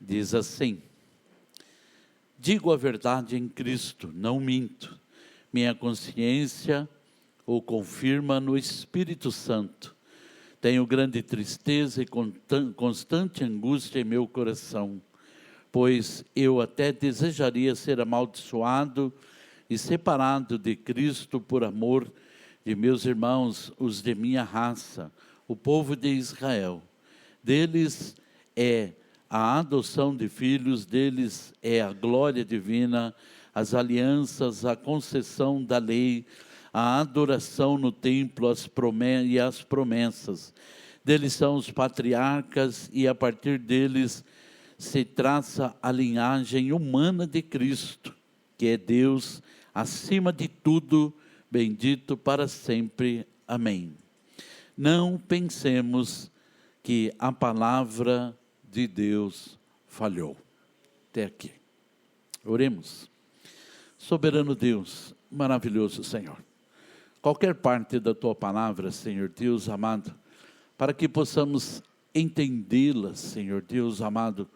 Diz assim: digo a verdade em Cristo, não minto. Minha consciência o confirma no Espírito Santo. Tenho grande tristeza e constante angústia em meu coração, pois eu até desejaria ser amaldiçoado e separado de Cristo por amor de meus irmãos, os de minha raça, o povo de Israel. Deles é a adoção de filhos, deles é a glória divina, as alianças, a concessão da lei, a adoração no templo e as promessas. Deles são os patriarcas e a partir deles se traça a linhagem humana de Cristo, que é Deus acima de tudo, bendito para sempre. Amém. Não pensemos que a palavra de Deus falhou. Até aqui. Oremos. Soberano Deus, maravilhoso Senhor, qualquer parte da Tua palavra, Senhor Deus amado, para que possamos entendê-la, Senhor Deus amado,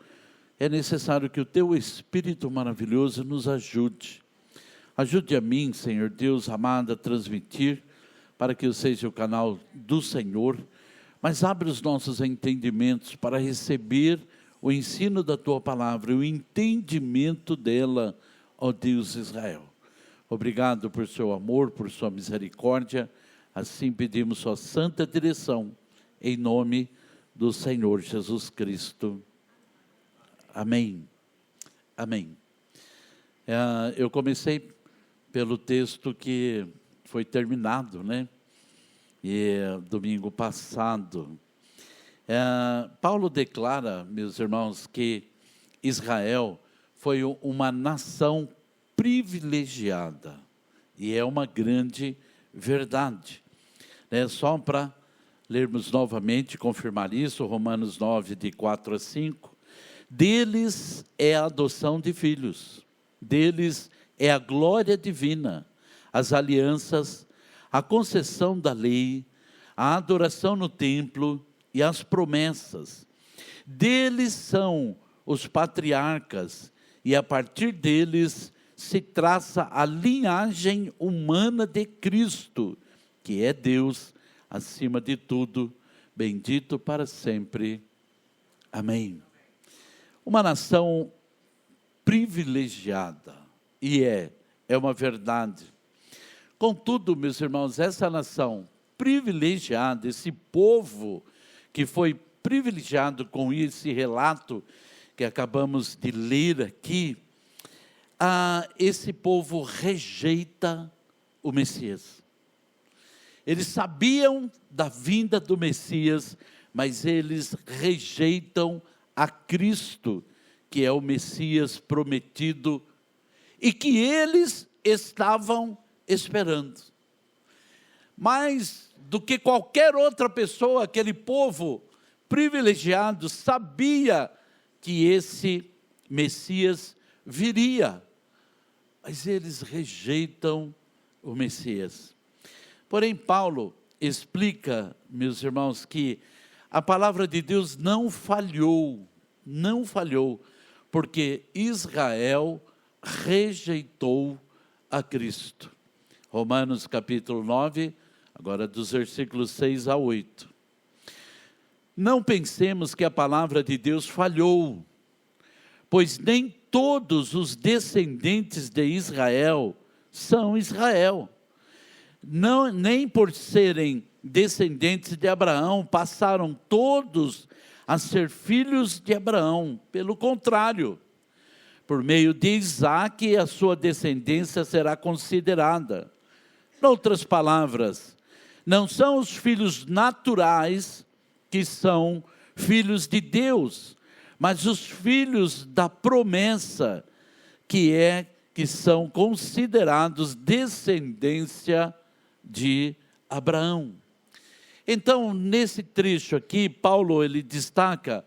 é necessário que o Teu Espírito maravilhoso nos ajude. Ajude a mim, Senhor Deus amado, a transmitir, para que eu seja o canal do Senhor, mas abre os nossos entendimentos para receber o ensino da Tua palavra, o entendimento dela, ó Deus Israel. Obrigado por Seu amor, por Sua misericórdia, assim pedimos Sua santa direção, em nome do Senhor Jesus Cristo. Amém. Amém. Eu comecei pelo texto que foi terminado, né? Domingo passado. Paulo declara, meus irmãos, que Israel foi uma nação privilegiada, e é uma grande verdade. Só para lermos novamente, confirmar isso, Romanos 9, de 4 a 5, deles é a adoção de filhos, deles é a glória divina, as alianças, a concessão da lei, a adoração no templo e as promessas. Deles são os patriarcas, e a partir deles se traça a linhagem humana de Cristo, que é Deus acima de tudo, bendito para sempre. Amém. Uma nação privilegiada, e é uma verdade. Contudo, meus irmãos, essa nação privilegiada, esse povo que foi privilegiado com esse relato que acabamos de ler aqui, esse povo rejeita o Messias. Eles sabiam da vinda do Messias, mas eles rejeitam a Cristo, que é o Messias prometido, e que eles estavam esperando. Mais do que qualquer outra pessoa, aquele povo privilegiado sabia que esse Messias viria, mas eles rejeitam o Messias. Porém, Paulo explica, meus irmãos, que a palavra de Deus não falhou, porque Israel rejeitou a Cristo. Romanos capítulo 9, agora dos versículos 6 a 8. Não pensemos que a palavra de Deus falhou, pois nem todos os descendentes de Israel são Israel. Não, nem por serem descendentes de Abraão, passaram todos a ser filhos de Abraão. Pelo contrário, por meio de Isaque, a sua descendência será considerada. Em outras palavras, não são os filhos naturais que são filhos de Deus, mas os filhos da promessa, que são considerados descendência de Abraão. Então, nesse trecho aqui, Paulo ele destaca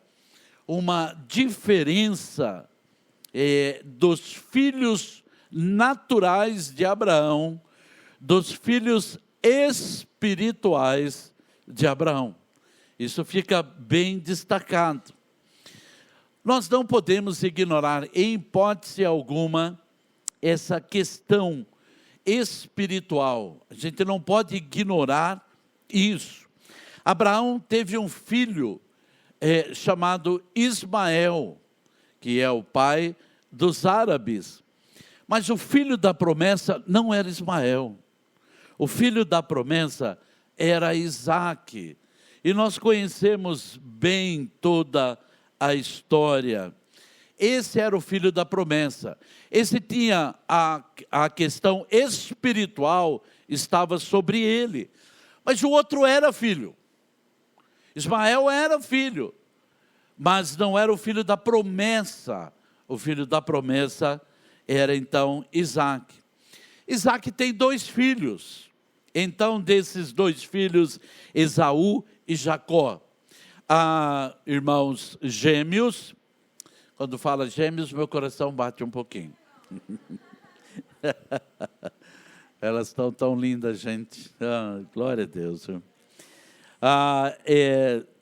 uma diferença dos filhos naturais de Abraão, dos filhos espirituais de Abraão. Isso fica bem destacado. Nós não podemos ignorar, em hipótese alguma, essa questão espiritual. A gente não pode ignorar isso. Abraão teve um filho chamado Ismael, que é o pai dos árabes. Mas o filho da promessa não era Ismael. O filho da promessa era Isaque. E nós conhecemos bem toda a história. Esse era o filho da promessa. Esse tinha a questão espiritual, estava sobre ele. Mas o outro era filho. Ismael era filho, mas não era o filho da promessa. O filho da promessa era então Isaque. Isaque tem 2 filhos. Então, desses 2 filhos, Esaú e Jacó. Irmãos gêmeos. Quando fala gêmeos, meu coração bate um pouquinho. Elas estão tão lindas, gente. Glória a Deus.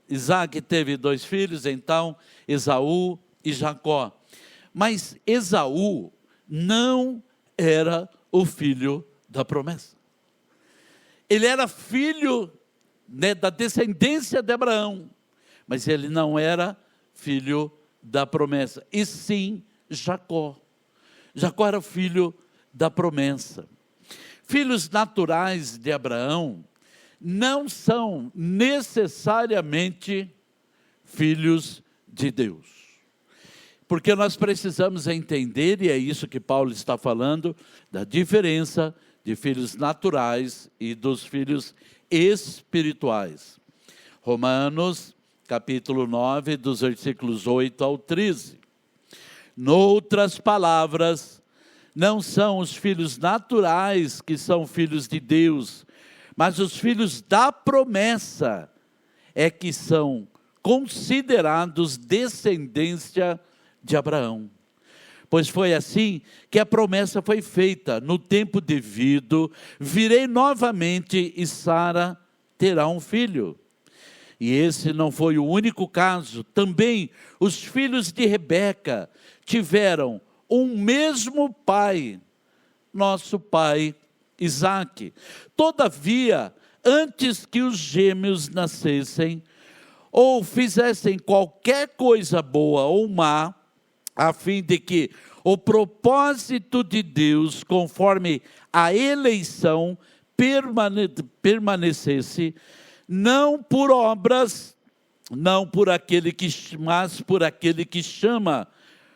Isaque teve 2 filhos, então, Esaú e Jacó. Mas Esaú não era o filho da promessa. Ele era filho, né, da descendência de Abraão, mas ele não era filho da promessa, e sim Jacó. Jacó era filho da promessa. Filhos naturais de Abraão não são necessariamente filhos de Deus. Porque nós precisamos entender, e é isso que Paulo está falando, da diferença de filhos naturais e dos filhos espirituais. Romanos, capítulo 9, dos versículos 8 ao 13. Noutras palavras, não são os filhos naturais que são filhos de Deus, mas os filhos da promessa é que são considerados descendência de Abraão. Pois foi assim que a promessa foi feita: no tempo devido, virei novamente e Sara terá um filho. E esse não foi o único caso. Também os filhos de Rebeca tiveram um mesmo pai, nosso pai Isaque. Todavia, antes que os gêmeos nascessem, ou fizessem qualquer coisa boa ou má, a fim de que o propósito de Deus, conforme a eleição, permanecesse, não por obras, não por aquele que, mas por aquele que chama,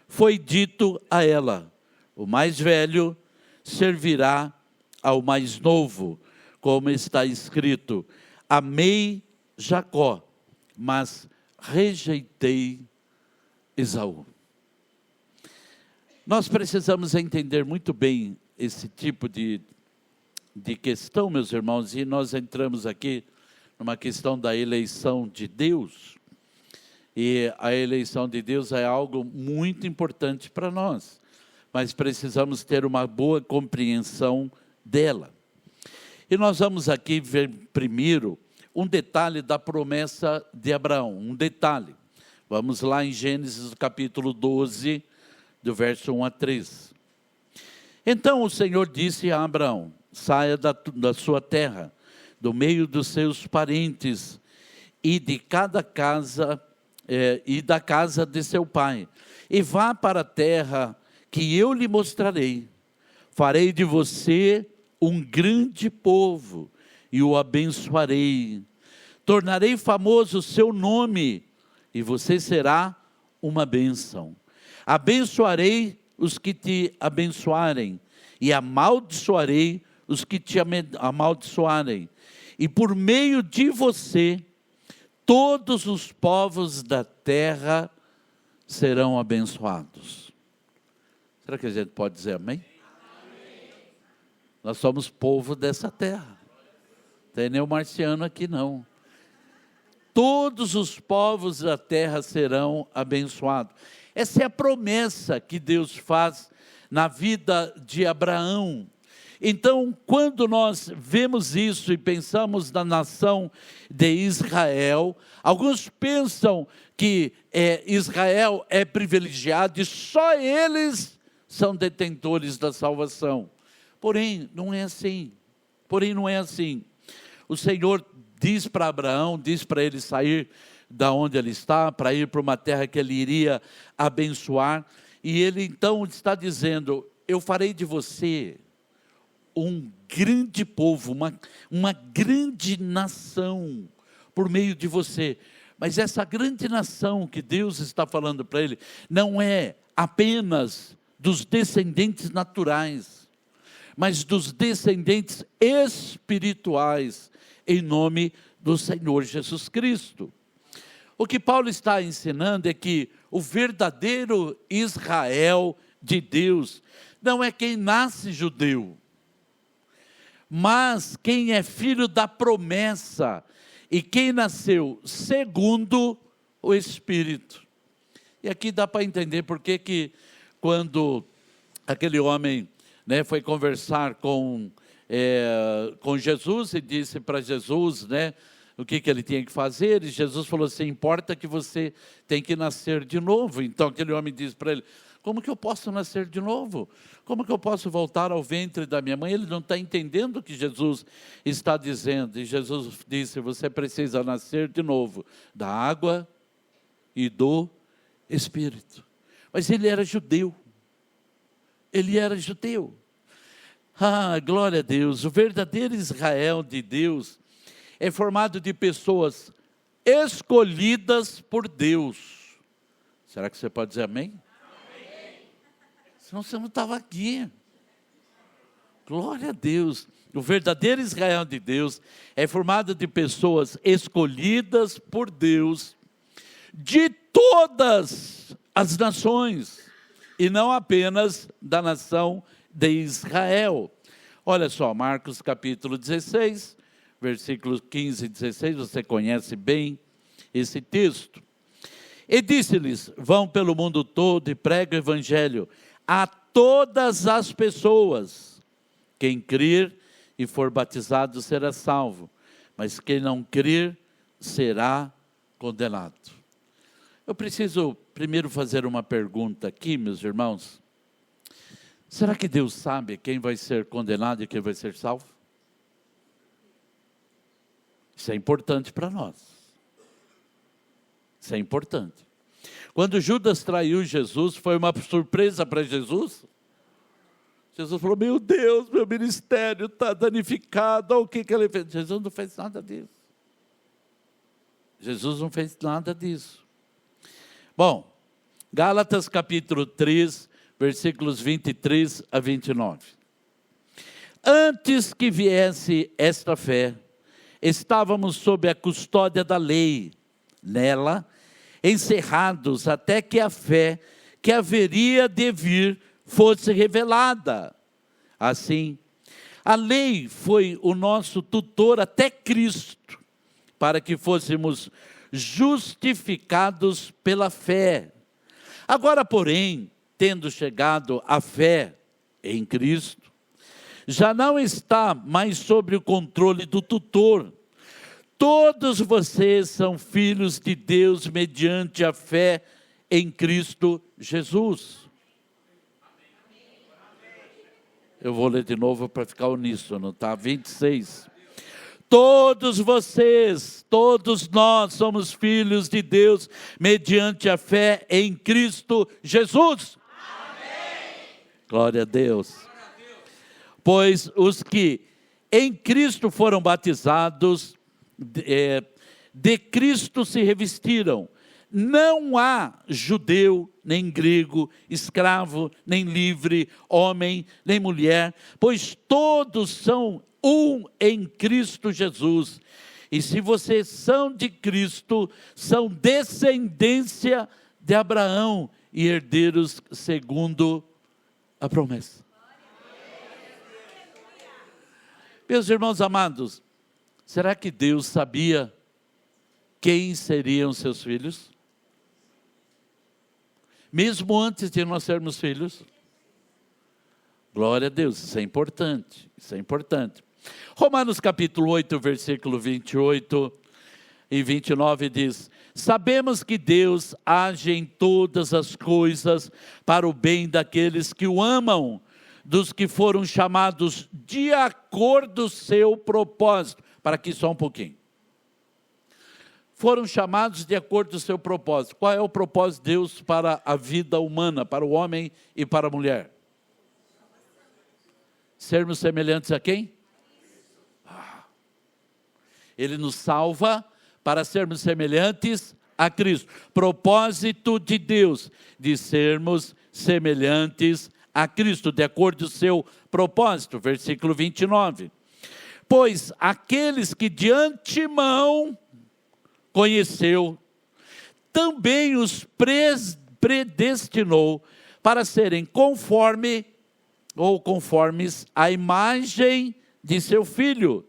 foi dito a ela: o mais velho servirá ao mais novo, como está escrito: amei Jacó, mas rejeitei Esaú. Nós precisamos entender muito bem esse tipo de questão, meus irmãos, e nós entramos aqui numa questão da eleição de Deus, e a eleição de Deus é algo muito importante para nós, mas precisamos ter uma boa compreensão dela. E nós vamos aqui ver primeiro um detalhe da promessa de Abraão, um detalhe. Vamos lá em Gênesis capítulo 12, do verso 1 a 3. Então o Senhor disse a Abraão: saia da sua terra, do meio dos seus parentes, e de cada casa, e da casa de seu pai, e vá para a terra que eu lhe mostrarei. Farei de você um grande povo, e o abençoarei. Tornarei famoso o seu nome, e você será uma bênção. Abençoarei os que te abençoarem, e amaldiçoarei os que te amaldiçoarem. E por meio de você, todos os povos da terra serão abençoados. Será que a gente pode dizer amém? Amém. Nós somos povo dessa terra. Não tem nenhum marciano aqui não. Todos os povos da terra serão abençoados. Essa é a promessa que Deus faz na vida de Abraão. Então, quando nós vemos isso e pensamos na nação de Israel, alguns pensam que Israel é privilegiado e só eles são detentores da salvação. Porém, não é assim. O Senhor diz para Abraão, diz para ele sair da onde ele está, para ir para uma terra que ele iria abençoar. E ele então está dizendo, eu farei de você um grande povo, uma grande nação por meio de você. Mas essa grande nação que Deus está falando para ele, não é apenas dos descendentes naturais, mas dos descendentes espirituais, em nome do Senhor Jesus Cristo. O que Paulo está ensinando é que o verdadeiro Israel de Deus não é quem nasce judeu, mas quem é filho da promessa e quem nasceu segundo o Espírito. E aqui dá para entender por que quando aquele homem foi conversar com Jesus e disse para Jesus o que ele tinha que fazer, e Jesus falou assim, importa que você tem que nascer de novo. Então aquele homem disse para ele, como que eu posso nascer de novo? Como que eu posso voltar ao ventre da minha mãe? Ele não está entendendo o que Jesus está dizendo. E Jesus disse, você precisa nascer de novo da água e do Espírito. Mas ele era judeu. Ah, glória a Deus. O verdadeiro Israel de Deus é formado de pessoas escolhidas por Deus. Será que você pode dizer amém? Senão você não estava aqui. Glória a Deus. O verdadeiro Israel de Deus é formado de pessoas escolhidas por Deus de todas as nações e não apenas da nação de Israel. Olha só, Marcos capítulo 16, versículos 15 e 16, você conhece bem esse texto. E disse-lhes, vão pelo mundo todo e preguem o evangelho a todas as pessoas. Quem crer e for batizado será salvo, mas quem não crer será condenado. Eu preciso primeiro fazer uma pergunta aqui, meus irmãos. Será que Deus sabe quem vai ser condenado e quem vai ser salvo? Isso é importante para nós. Isso é importante. Quando Judas traiu Jesus, foi uma surpresa para Jesus. Jesus falou, meu Deus, meu ministério está danificado. Olha o que ele fez. Jesus não fez nada disso. Bom, Gálatas capítulo 3, versículos 23 a 29. Antes que viesse esta fé, estávamos sob a custódia da lei, nela, encerrados até que a fé que haveria de vir fosse revelada. Assim, a lei foi o nosso tutor até Cristo, para que fôssemos justificados pela fé. Agora, porém, tendo chegado a fé em Cristo, já não está mais sob o controle do tutor. Todos vocês são filhos de Deus mediante a fé em Cristo Jesus. Eu vou ler de novo para ficar uníssono, tá? 26. Todos vocês, todos nós somos filhos de Deus mediante a fé em Cristo Jesus. Amém. Glória a Deus. Pois os que em Cristo foram batizados, de Cristo se revestiram. Não há judeu, nem grego, escravo, nem livre, homem, nem mulher, pois todos são um em Cristo Jesus. E se vocês são de Cristo, são descendência de Abraão e herdeiros segundo a promessa. Meus irmãos amados, será que Deus sabia quem seriam seus filhos? Mesmo antes de nós sermos filhos? Glória a Deus, isso é importante, isso é importante. Romanos capítulo 8, versículo 28 e 29 diz: sabemos que Deus age em todas as coisas para o bem daqueles que o amam, dos que foram chamados de acordo com o seu propósito. Para aqui só um pouquinho. Foram chamados de acordo com o seu propósito. Qual é o propósito de Deus para a vida humana, para o homem e para a mulher? Sermos semelhantes a quem? Ele nos salva para sermos semelhantes a Cristo. Propósito de Deus, de sermos semelhantes a Cristo, de acordo com o seu propósito. Versículo 29. Pois aqueles que de antemão conheceu, também os predestinou para serem conformes à imagem de seu Filho,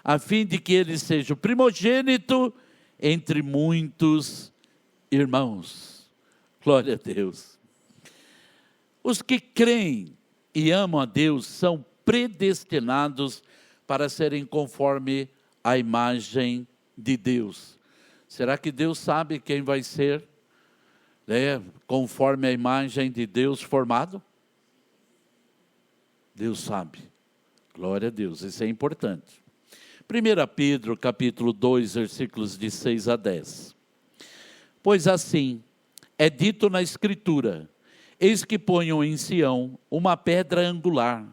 a fim de que ele seja o primogênito entre muitos irmãos. Glória a Deus. Os que creem e amam a Deus são predestinados para serem conforme à imagem de Deus. Será que Deus sabe quem vai ser, conforme a imagem de Deus formado? Deus sabe. Glória a Deus, isso é importante. 1 Pedro capítulo 2, versículos de 6 a 10. Pois assim é dito na Escritura: eis que ponho em Sião uma pedra angular,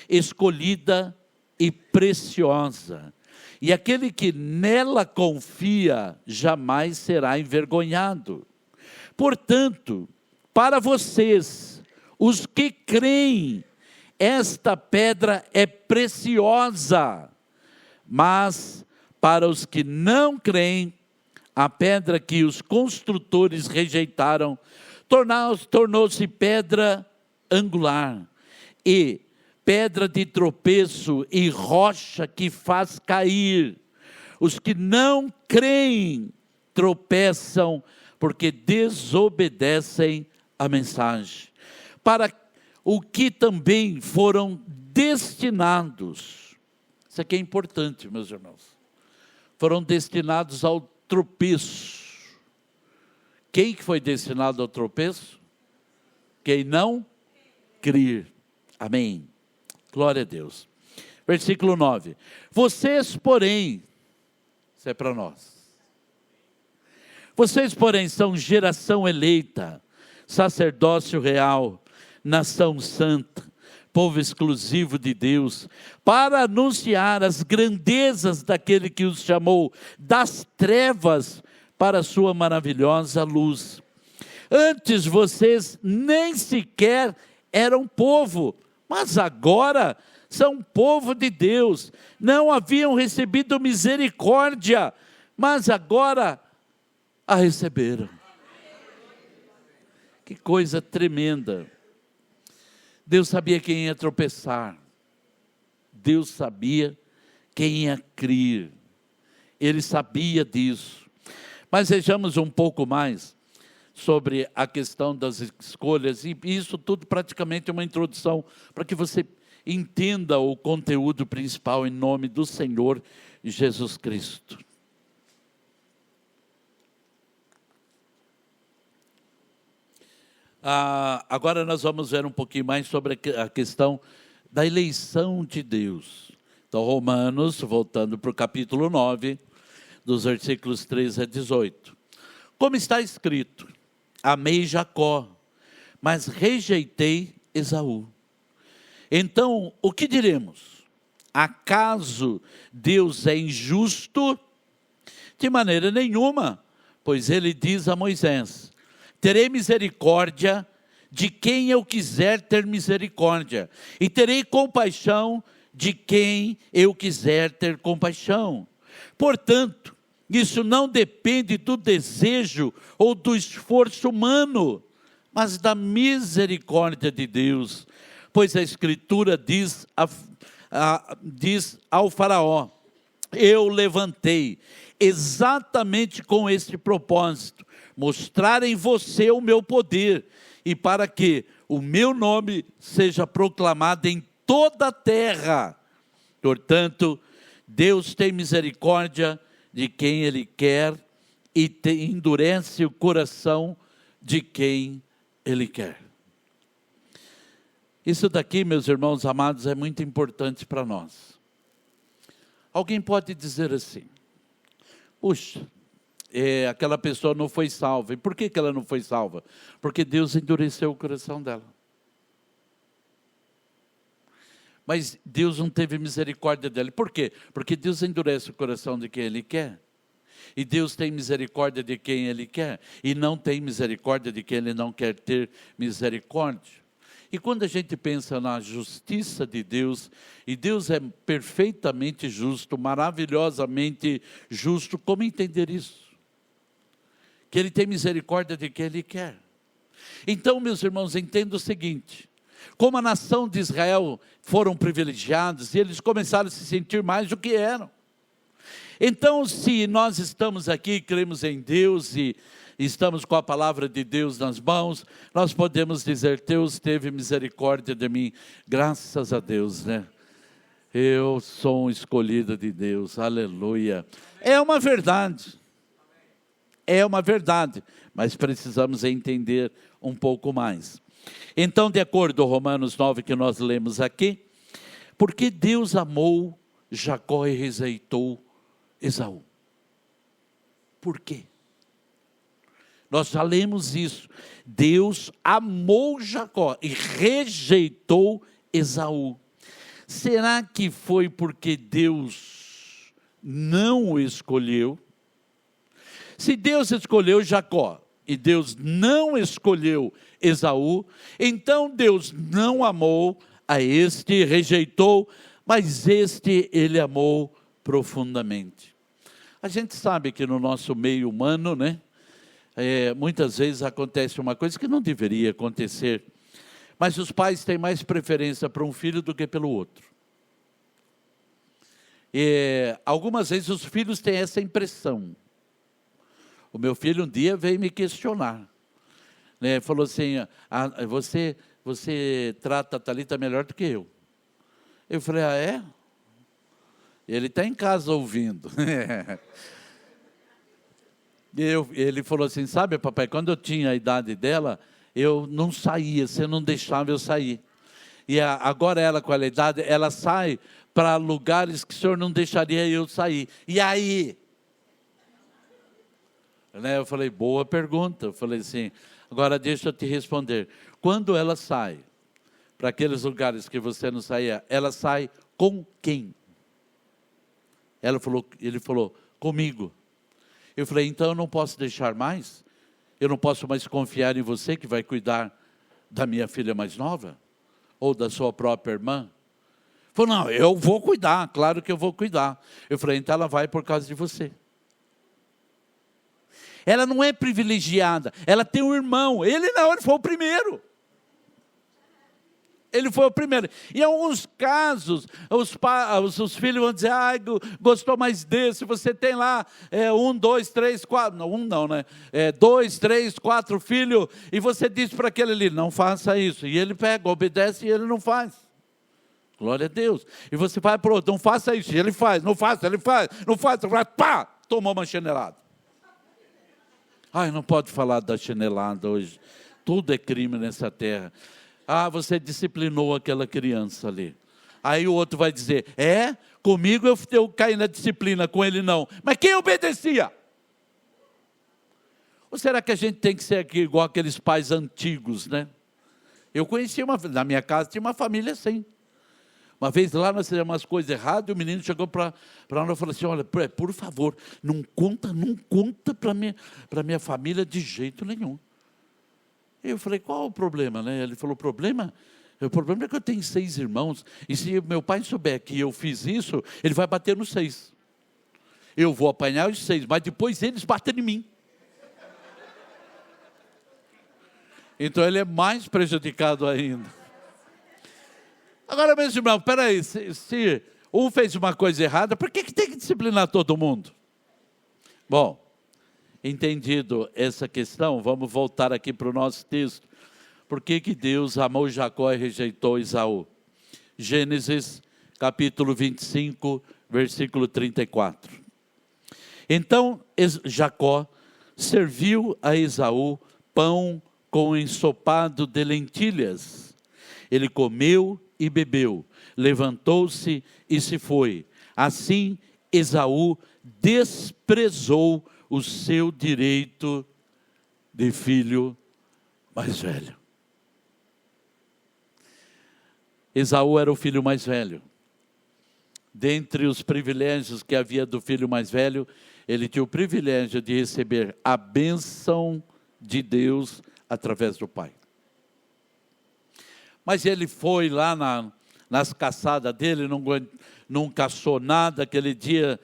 escolhida e preciosa, e aquele que nela confia jamais será envergonhado. Portanto, para vocês, os que creem, esta pedra é preciosa, mas para os que não creem, a pedra que os construtores rejeitaram tornou-se pedra angular, e pedra de tropeço e rocha que faz cair. Os que não creem tropeçam porque desobedecem a mensagem. Para o que também foram destinados. Isso aqui é importante, meus irmãos. Foram destinados ao tropeço. Quem que foi destinado ao tropeço? Quem não crer. Amém. Glória a Deus. Versículo 9. Vocês, porém, isso é para nós. Vocês, porém, são geração eleita, sacerdócio real, nação santa, povo exclusivo de Deus, para anunciar as grandezas daquele que os chamou das trevas para a sua maravilhosa luz. Antes vocês nem sequer eram povo, mas agora são povo de Deus. Não haviam recebido misericórdia, mas agora a receberam. Que coisa tremenda. Deus sabia quem ia tropeçar. Deus sabia quem ia crer. Ele sabia disso. Mas vejamos um pouco mais sobre a questão das escolhas, e isso tudo praticamente é uma introdução para que você entenda o conteúdo principal em nome do Senhor Jesus Cristo. Agora nós vamos ver um pouquinho mais sobre a questão da eleição de Deus. Então, Romanos, voltando para o capítulo 9, dos versículos 13 a 18. Como está escrito: amei Jacó, mas rejeitei Esaú. Então, o que diremos? Acaso Deus é injusto? De maneira nenhuma, pois ele diz a Moisés: terei misericórdia de quem eu quiser ter misericórdia, e terei compaixão de quem eu quiser ter compaixão. Portanto, isso não depende do desejo ou do esforço humano, mas da misericórdia de Deus. Pois a Escritura diz ao faraó: eu levantei exatamente com este propósito, mostrar em você o meu poder, e para que, o meu nome seja proclamado em toda a terra. Portanto, Deus tem misericórdia de quem Ele quer e endurece o coração de quem Ele quer. Isso daqui, meus irmãos amados, é muito importante para nós. Alguém pode dizer assim: puxa, aquela pessoa não foi salva. E por que ela não foi salva? Porque Deus endureceu o coração dela. Mas Deus não teve misericórdia dela. Por quê? Porque Deus endurece o coração de quem Ele quer. E Deus tem misericórdia de quem Ele quer. E não tem misericórdia de quem Ele não quer ter misericórdia. E quando a gente pensa na justiça de Deus, e Deus é perfeitamente justo, maravilhosamente justo, como entender isso? Que Ele tem misericórdia de quem Ele quer. Então, meus irmãos, entenda o seguinte: como a nação de Israel foram privilegiados, e eles começaram a se sentir mais do que eram. Então, se nós estamos aqui, cremos em Deus e estamos com a palavra de Deus nas mãos, nós podemos dizer: Deus teve misericórdia de mim, graças a Deus, né? Eu sou um escolhido de Deus, aleluia. É uma verdade, mas precisamos entender um pouco mais. Então, de acordo com Romanos 9, que nós lemos aqui, porque Deus amou Jacó e rejeitou Esaú. Por quê? Nós já lemos isso. Deus amou Jacó e rejeitou Esaú. Será que foi porque Deus não o escolheu? Se Deus escolheu Jacó e Deus não escolheu Esaú, então Deus não amou a este, rejeitou, mas este Ele amou profundamente. A gente sabe que no nosso meio humano, né, muitas vezes acontece uma coisa que não deveria acontecer, mas os pais têm mais preferência para um filho do que pelo outro. Algumas vezes os filhos têm essa impressão. O meu filho um dia veio me questionar, né, falou assim: você trata a Thalita melhor do que eu. Eu falei: ah, é? Ele está em casa ouvindo. Ele falou assim: sabe, papai, quando eu tinha a idade dela, eu não saía, você não deixava eu sair. E agora ela, com a idade, ela sai para lugares que o senhor não deixaria eu sair. E aí? Né, eu falei: boa pergunta. Eu falei assim: agora deixa eu te responder. Quando ela sai para aqueles lugares que você não saía, ela sai com quem? Ele falou: comigo. Eu falei: então eu não posso deixar mais? Eu não posso mais confiar em você que vai cuidar da minha filha mais nova? Ou da sua própria irmã? Ele falou: não, eu vou cuidar, claro que eu vou cuidar. Eu falei: então ela vai por causa de você. Ela não é privilegiada, ela tem um irmão. Ele não, ele foi o primeiro. Ele foi o primeiro. Em alguns casos, os filhos vão dizer: ah, gostou mais desse, você tem lá 1, 2, 3, 4, não, um não, né? 2, 3, 4 filhos, e você diz para aquele ali: não faça isso. E ele pega, obedece e ele não faz. Glória a Deus. E você vai para o outro: não faça isso. E ele faz, não faça, ele faz, não faça, pá, tomou uma chinelada. Ai, não pode falar da chinelada hoje. Tudo é crime nessa terra. Ah, você disciplinou aquela criança ali. Aí o outro vai dizer: comigo eu caí na disciplina, com ele não. Mas quem obedecia? Ou será que a gente tem que ser aqui igual aqueles pais antigos, né? Eu conheci na minha casa tinha uma família assim. Uma vez lá nós fizemos umas coisas erradas, e o menino chegou para nós e falou assim: olha, por favor, não conta para minha família de jeito nenhum. Eu falei: qual o problema, né? Ele falou: o problema é que eu tenho 6 irmãos, e se meu pai souber que eu fiz isso, ele vai bater nos 6. Eu vou apanhar os 6, mas depois eles batem em mim. Então ele é mais prejudicado ainda. Agora, meus irmãos, peraí, se um fez uma coisa errada, por que tem que disciplinar todo mundo? Bom, entendido essa questão, vamos voltar aqui para o nosso texto, por que Deus amou Jacó e rejeitou Esaú. Gênesis capítulo 25, versículo 34. Então Jacó serviu a Esaú pão com ensopado de lentilhas. Ele comeu e bebeu, levantou-se e se foi. Assim Esaú desprezou o seu direito de filho mais velho. Esaú era o filho mais velho. Dentre os privilégios que havia do filho mais velho, ele tinha o privilégio de receber a bênção de Deus através do pai. Mas ele foi lá nas caçadas dele, não caçou nada. Aquele dia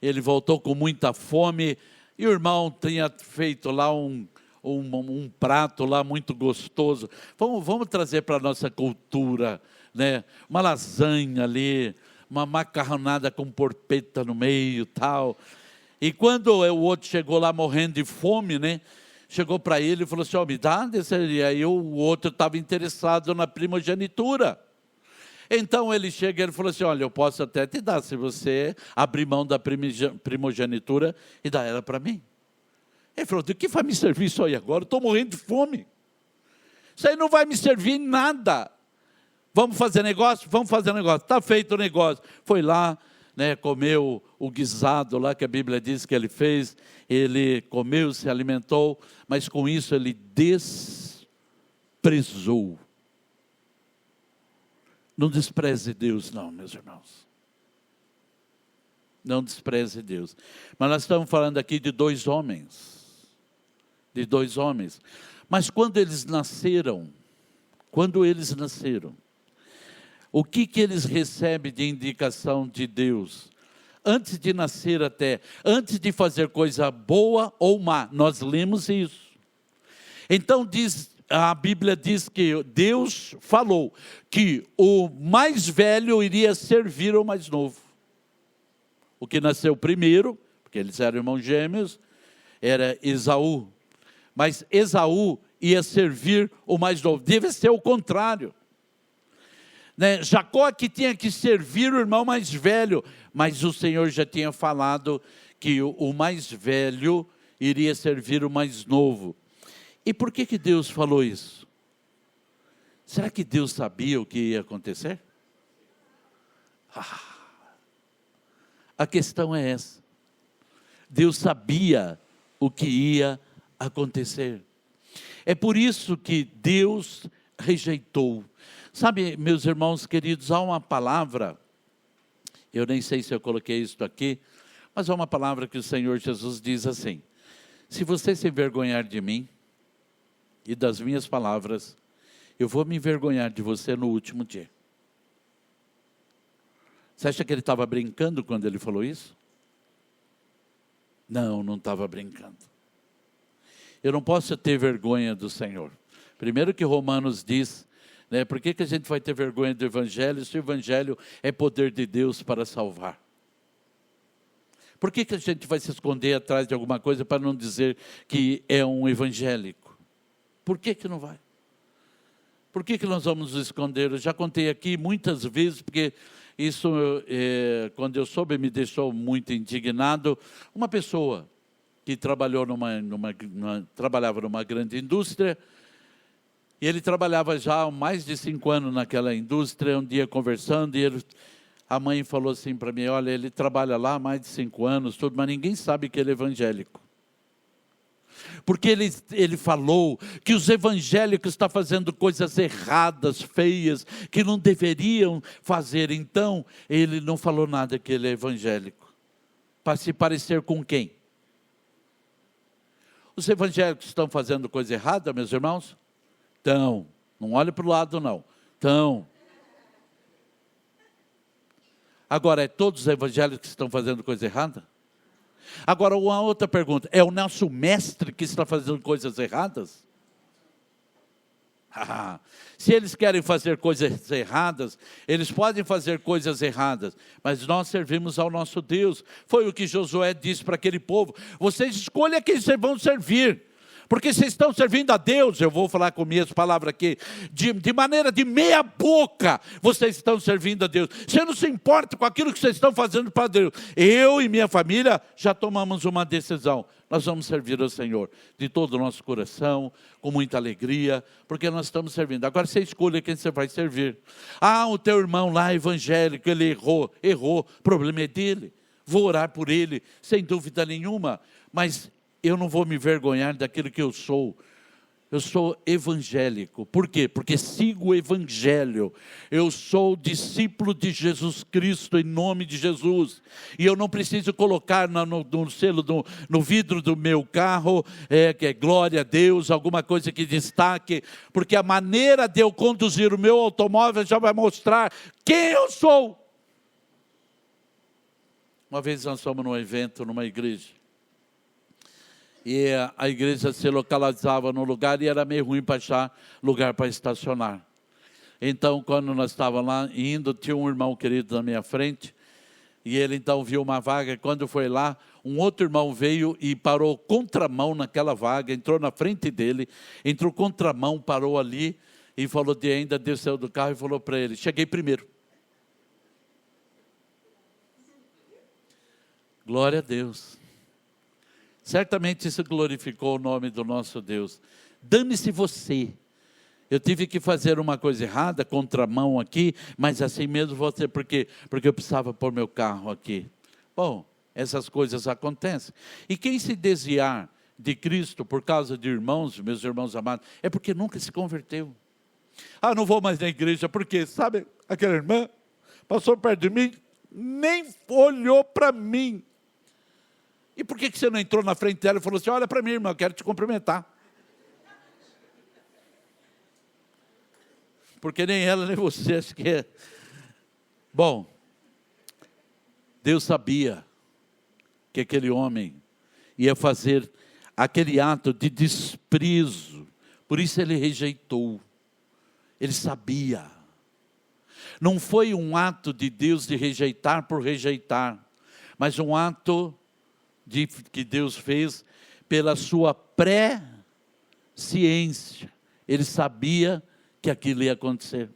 ele voltou com muita fome, e o irmão tinha feito lá um prato lá muito gostoso. Vamos trazer para a nossa cultura, né? Uma lasanha ali, uma macarronada com porpeta no meio, tal. E quando o outro chegou lá morrendo de fome, né? Chegou para ele e falou assim: me dá desse. E aí o outro estava interessado na primogenitura. Então ele chega e ele falou assim: olha, eu posso até te dar, se você abrir mão da primogenitura e dar ela para mim. Ele falou: do que vai me servir isso aí agora? Eu estou morrendo de fome. Isso aí não vai me servir em nada. Vamos fazer negócio? Vamos fazer negócio. Está feito o negócio. Foi lá, né, comeu o guisado lá que a Bíblia diz que ele fez. Ele comeu, se alimentou, mas com isso ele desprezou. Não despreze Deus não, meus irmãos. Não despreze Deus. Mas nós estamos falando aqui de dois homens. De dois homens. Mas quando eles nasceram, o que eles recebem de indicação de Deus? Antes de nascer até, antes de fazer coisa boa ou má, nós lemos isso. Então a Bíblia diz que Deus falou que o mais velho iria servir ao mais novo. O que nasceu primeiro, porque eles eram irmãos gêmeos, era Esaú. Mas Esaú ia servir o mais novo. Deve ser o contrário. Né? Jacó que tinha que servir o irmão mais velho, mas o Senhor já tinha falado que o mais velho iria servir o mais novo. E por que Deus falou isso? Será que Deus sabia o que ia acontecer? A questão é essa. Deus sabia o que ia acontecer. É por isso que Deus rejeitou. Sabe, meus irmãos queridos, há uma palavra, eu nem sei se eu coloquei isso aqui, mas há uma palavra que o Senhor Jesus diz assim: se você se envergonhar de mim e das minhas palavras, eu vou me envergonhar de você no último dia. Você acha que ele estava brincando quando ele falou isso? Não estava brincando. Eu não posso ter vergonha do Senhor. Primeiro que Romanos diz, né, por que a gente vai ter vergonha do Evangelho, se o Evangelho é poder de Deus para salvar? Por que a gente vai se esconder atrás de alguma coisa para não dizer que é um evangélico? Por que não vai? Por que nós vamos nos esconder? Eu já contei aqui muitas vezes, porque isso, quando eu soube, me deixou muito indignado. Uma pessoa que trabalhou trabalhava numa grande indústria, e ele trabalhava já há mais de 5 anos naquela indústria. Um dia conversando, e a mãe falou assim para mim: olha, ele trabalha lá há mais de 5 anos, tudo, mas ninguém sabe que ele é evangélico. Porque ele falou que os evangélicos estão fazendo coisas erradas, feias, que não deveriam fazer. Então, ele não falou nada que ele é evangélico. Para se parecer com quem? Os evangélicos estão fazendo coisa errada, meus irmãos? Estão. Não olhe para o lado, não. Estão. Agora, é todos os evangélicos que estão fazendo coisa errada? Agora, uma outra pergunta: é o nosso mestre que está fazendo coisas erradas? Se eles querem fazer coisas erradas, eles podem fazer coisas erradas, mas nós servimos ao nosso Deus. Foi o que Josué disse para aquele povo: vocês escolhem a quem vocês vão servir, Porque vocês estão servindo a Deus, eu vou falar com minhas palavras aqui, de maneira de meia boca, vocês estão servindo a Deus. Você não se importa com aquilo que vocês estão fazendo para Deus. Eu e minha família já tomamos uma decisão. Nós vamos servir ao Senhor de todo o nosso coração, com muita alegria, porque nós estamos servindo. Agora você escolhe quem você vai servir. O teu irmão lá evangélico, ele errou, o problema é dele. Vou orar por ele, sem dúvida nenhuma, mas eu não vou me envergonhar daquilo que eu sou. Eu sou evangélico. Por quê? Porque sigo o Evangelho. Eu sou discípulo de Jesus Cristo, em nome de Jesus. E eu não preciso colocar no selo, no vidro do meu carro, que é glória a Deus, alguma coisa que destaque, porque a maneira de eu conduzir o meu automóvel já vai mostrar quem eu sou. Uma vez nós fomos num evento, numa igreja. E a igreja se localizava num lugar e era meio ruim para achar lugar para estacionar. Então, quando nós estávamos lá indo, tinha um irmão querido na minha frente, e ele então viu uma vaga. Quando foi lá, um outro irmão veio e parou contramão naquela vaga, entrou na frente dele, entrou contramão, parou ali, e falou ainda desceu do carro e falou para ele: cheguei primeiro. Glória a Deus. Certamente isso glorificou o nome do nosso Deus. Dane-se você. Eu tive que fazer uma coisa errada, contramão aqui, mas assim mesmo você, porque eu precisava pôr meu carro aqui. Bom, essas coisas acontecem. E quem se desviar de Cristo por causa de irmãos, meus irmãos amados, é porque nunca se converteu. Não vou mais na igreja, porque, sabe, aquela irmã passou perto de mim, nem olhou para mim. E por que você não entrou na frente dela e falou assim: olha para mim, irmão, eu quero te cumprimentar? Porque nem ela, nem você, acho que é. Bom, Deus sabia que aquele homem ia fazer aquele ato de desprezo, por isso ele rejeitou. Ele sabia. Não foi um ato de Deus de rejeitar por rejeitar, mas um ato que Deus fez pela sua pré-ciência. Ele sabia que aquilo ia acontecer.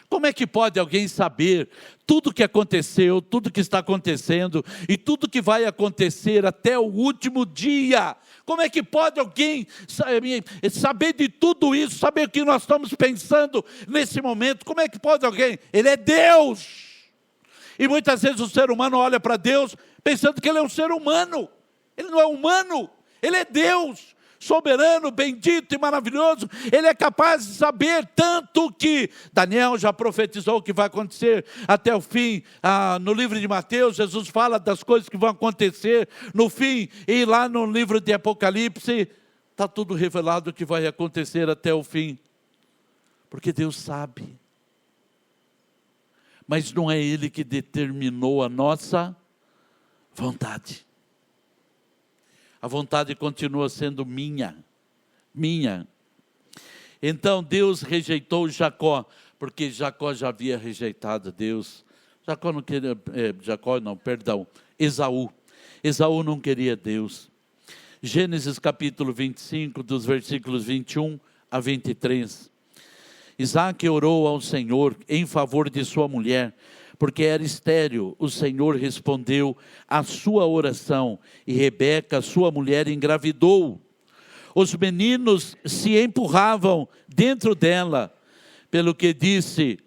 Como é que pode alguém saber tudo que aconteceu, tudo que está acontecendo e tudo que vai acontecer até o último dia? Como é que pode alguém saber de tudo isso, saber o que nós estamos pensando nesse momento? Como é que pode alguém? Ele é Deus. E muitas vezes o ser humano olha para Deus pensando que ele é um ser humano. Ele não é humano, ele é Deus, soberano, bendito e maravilhoso. Ele é capaz de saber tanto que Daniel já profetizou o que vai acontecer até o fim. No livro de Mateus, Jesus fala das coisas que vão acontecer no fim. E lá no livro de Apocalipse, está tudo revelado o que vai acontecer até o fim. Porque Deus sabe. Mas não é Ele que determinou a nossa vontade. A vontade continua sendo minha. Então Deus rejeitou Jacó, porque Jacó já havia rejeitado Deus. Esaú. Esaú não queria Deus. Gênesis capítulo 25, dos versículos 21 a 23. Isaac orou ao Senhor em favor de sua mulher, porque era estéril. O Senhor respondeu à sua oração, e Rebeca, sua mulher, engravidou. Os meninos se empurravam dentro dela, pelo que disse: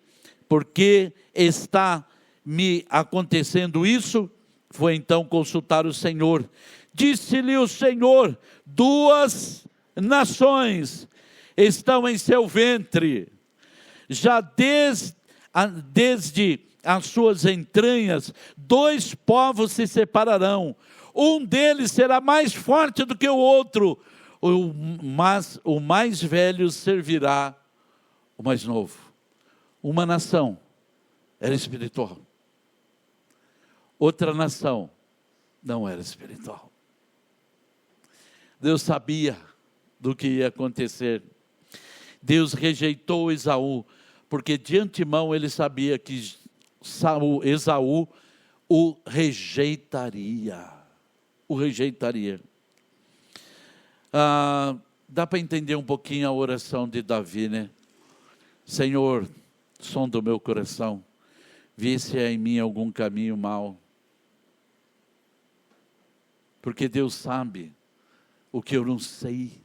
por que está me acontecendo isso? Foi então consultar o Senhor. Disse-lhe o Senhor: 2 nações estão em seu ventre, já desde as suas entranhas 2 povos se separarão, um deles será mais forte do que o outro, mas o mais velho servirá o mais novo. Uma nação era espiritual, outra nação não era espiritual. Deus sabia do que ia acontecer. Deus rejeitou Esaú, porque de antemão ele sabia que Esaú o rejeitaria. Dá para entender um pouquinho a oração de Davi, né? Senhor, sonda o meu coração, vê se há em mim algum caminho mau. Porque Deus sabe o que eu não sei.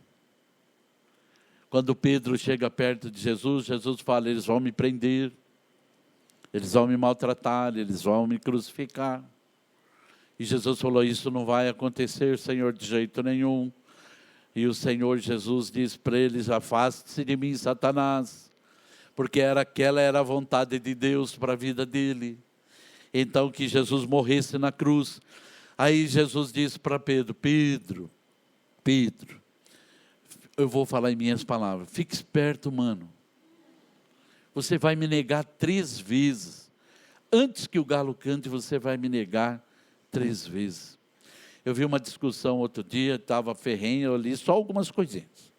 Quando Pedro chega perto de Jesus, Jesus fala, eles vão me prender, eles vão me maltratar, eles vão me crucificar. E Jesus falou, isso não vai acontecer, Senhor, de jeito nenhum. E o Senhor Jesus diz para eles, afaste-se de mim, Satanás, porque aquela era a vontade de Deus para a vida dele. Então que Jesus morresse na cruz. Aí Jesus disse para Pedro, Pedro, eu vou falar em minhas palavras, fique esperto, mano. Você vai me negar 3 vezes. Antes que o galo cante, você vai me negar 3 vezes. Eu vi uma discussão outro dia, estava ferrenha, eu li só algumas coisinhas.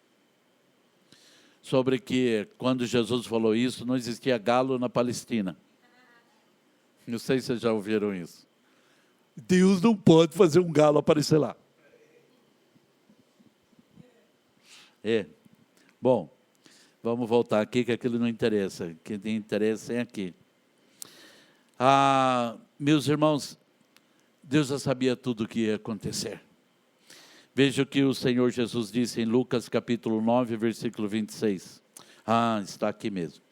Sobre que quando Jesus falou isso, não existia galo na Palestina. Não sei se vocês já ouviram isso. Deus não pode fazer um galo aparecer lá. Bom, vamos voltar aqui, que aquilo não interessa. O que tem interesse é aqui. Meus irmãos, Deus já sabia tudo o que ia acontecer. Veja o que o Senhor Jesus disse em Lucas capítulo 9, versículo 26. Está aqui mesmo.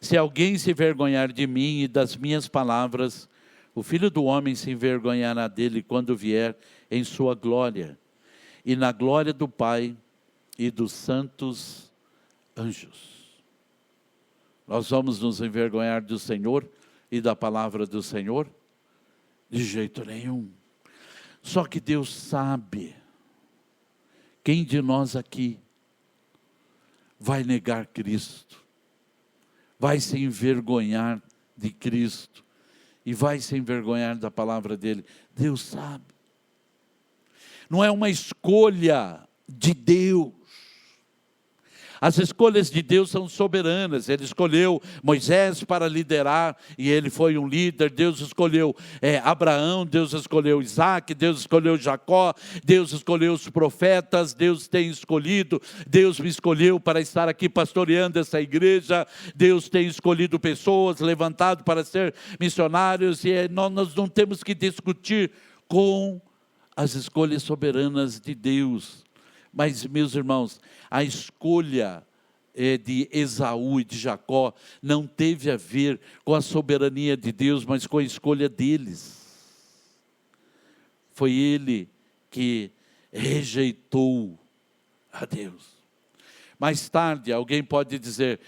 Se alguém se envergonhar de mim e das minhas palavras, o Filho do Homem se envergonhará dele quando vier em sua glória, e na glória do Pai e dos santos anjos. Nós vamos nos envergonhar do Senhor e da palavra do Senhor? De jeito nenhum. Só que Deus sabe quem de nós aqui vai negar Cristo, vai se envergonhar de Cristo e vai se envergonhar da palavra dele. Deus sabe. Não é uma escolha de Deus. As escolhas de Deus são soberanas. Ele escolheu Moisés para liderar, e ele foi um líder. Deus escolheu Abraão, Deus escolheu Isaac, Deus escolheu Jacó, Deus escolheu os profetas, Deus tem escolhido, Deus me escolheu para estar aqui pastoreando essa igreja, Deus tem escolhido pessoas, levantado para ser missionários, e nós não temos que discutir com as escolhas soberanas de Deus. Mas, meus irmãos, a escolha de Esaú e de Jacó não teve a ver com a soberania de Deus, mas com a escolha deles. Foi ele que rejeitou a Deus. Mais tarde, alguém pode dizer,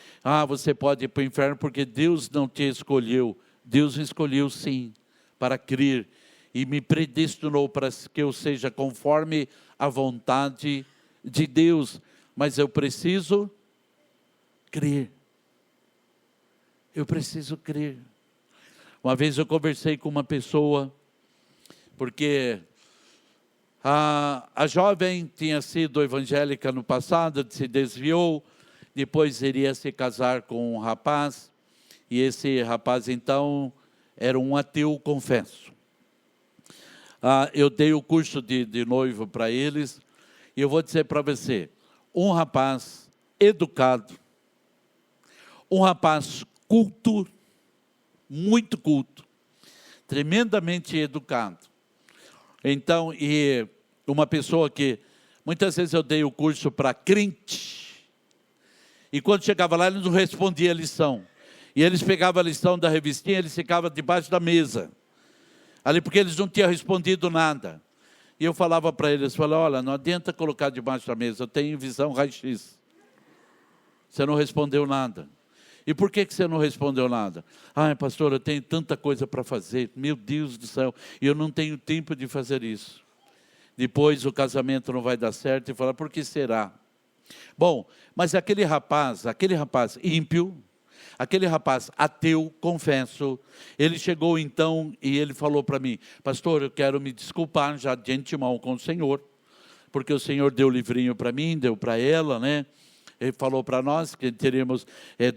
você pode ir para o inferno porque Deus não te escolheu. Deus me escolheu sim, para crer, e me predestinou para que eu seja conforme a vontade de Deus, mas eu preciso crer. Eu preciso crer. Uma vez eu conversei com uma pessoa, porque a jovem tinha sido evangélica no passado, se desviou, depois iria se casar com um rapaz, e esse rapaz então era um ateu, confesso. Eu dei o curso de noivo para eles, e eu vou dizer para você, um rapaz educado, um rapaz culto, muito culto, tremendamente educado. Então, e uma pessoa que, muitas vezes eu dei o curso para crente, e quando chegava lá, eles não respondiam a lição, e eles pegavam a lição da revistinha, eles ficavam debaixo da mesa, ali porque eles não tinham respondido nada. E eu falava para eles, olha, não adianta colocar debaixo da mesa, eu tenho visão raio-x. Você não respondeu nada. E por que você não respondeu nada? Pastor, eu tenho tanta coisa para fazer, meu Deus do céu, e eu não tenho tempo de fazer isso. Depois o casamento não vai dar certo, e fala, por que será? Bom, mas aquele rapaz ímpio, aquele rapaz ateu, confesso, ele chegou então e ele falou para mim, pastor, eu quero me desculpar já de antemão com o Senhor, porque o Senhor deu o livrinho para mim, deu para ela, né? Ele falou para nós que teríamos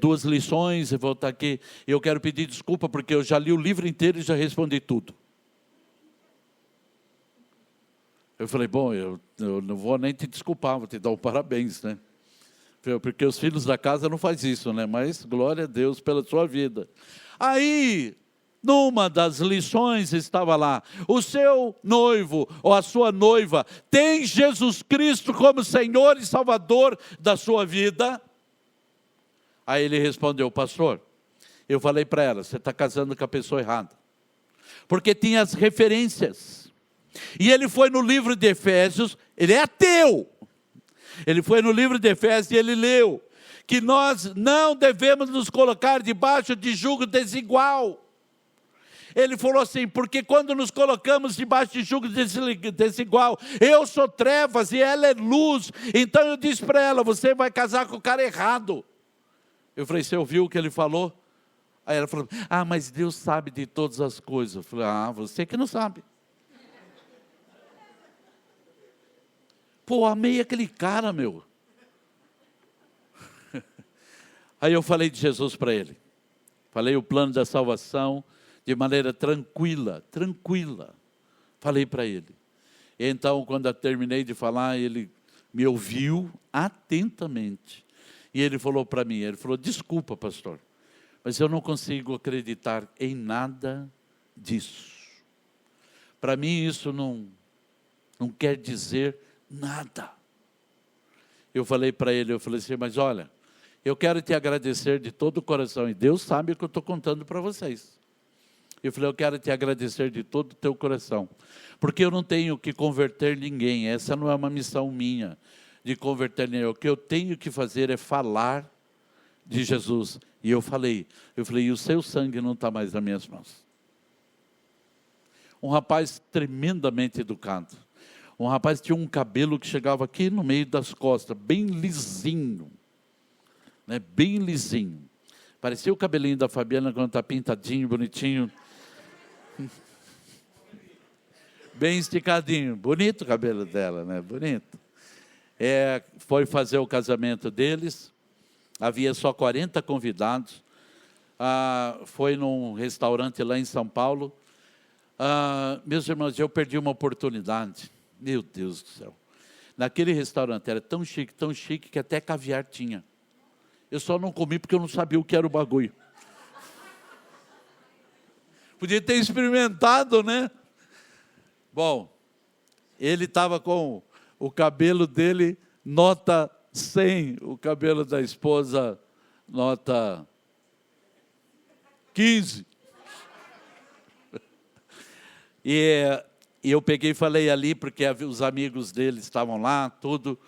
2 lições, eu vou estar aqui, eu quero pedir desculpa porque eu já li o livro inteiro e já respondi tudo. Eu falei, bom, eu não vou nem te desculpar, vou te dar um parabéns, né? Porque os filhos da casa não fazem isso, né? Mas glória a Deus pela sua vida. Aí, numa das lições estava lá, o seu noivo ou a sua noiva tem Jesus Cristo como Senhor e Salvador da sua vida? Aí ele respondeu, pastor, eu falei para ela, você está casando com a pessoa errada. Porque tinha as referências. E ele foi no livro de Efésios, ele é ateu. Ele foi no livro de Efésios e ele leu que nós não devemos nos colocar debaixo de jugo desigual. Ele falou assim, porque quando nos colocamos debaixo de jugo desigual, eu sou trevas e ela é luz. Então eu disse para ela, você vai casar com o cara errado. Eu falei, você ouviu o que ele falou? Aí ela falou, mas Deus sabe de todas as coisas. Eu falei, você que não sabe. Pô, amei aquele cara, meu. Aí eu falei de Jesus para ele. Falei o plano da salvação de maneira tranquila. Falei para ele. E então, quando eu terminei de falar, ele me ouviu atentamente. E ele falou para mim, ele falou, desculpa, pastor, mas eu não consigo acreditar em nada disso. Para mim isso não quer dizer nada. Eu falei para ele, eu falei assim, mas olha, eu quero te agradecer de todo o coração, e Deus sabe o que eu estou contando para vocês. Eu falei, eu quero te agradecer de todo o teu coração, porque eu não tenho que converter ninguém, essa não é uma missão minha, de converter ninguém, o que eu tenho que fazer é falar de Jesus. E eu falei, e o seu sangue não está mais nas minhas mãos. Um rapaz tremendamente educado, um rapaz que tinha um cabelo que chegava aqui no meio das costas, bem lisinho, né? Bem lisinho, parecia o cabelinho da Fabiana quando está pintadinho, bonitinho, bem esticadinho, bonito o cabelo dela, né? Bonito. Foi fazer o casamento deles, havia só 40 convidados, foi num restaurante lá em São Paulo. Meus irmãos, eu perdi uma oportunidade, meu Deus do céu, naquele restaurante era tão chique que até caviar tinha, eu só não comi porque eu não sabia o que era o bagulho, podia ter experimentado, né? Bom, ele estava com o cabelo dele nota 100, o cabelo da esposa nota 15. E eu peguei e falei ali, porque os amigos dele estavam lá, tudo.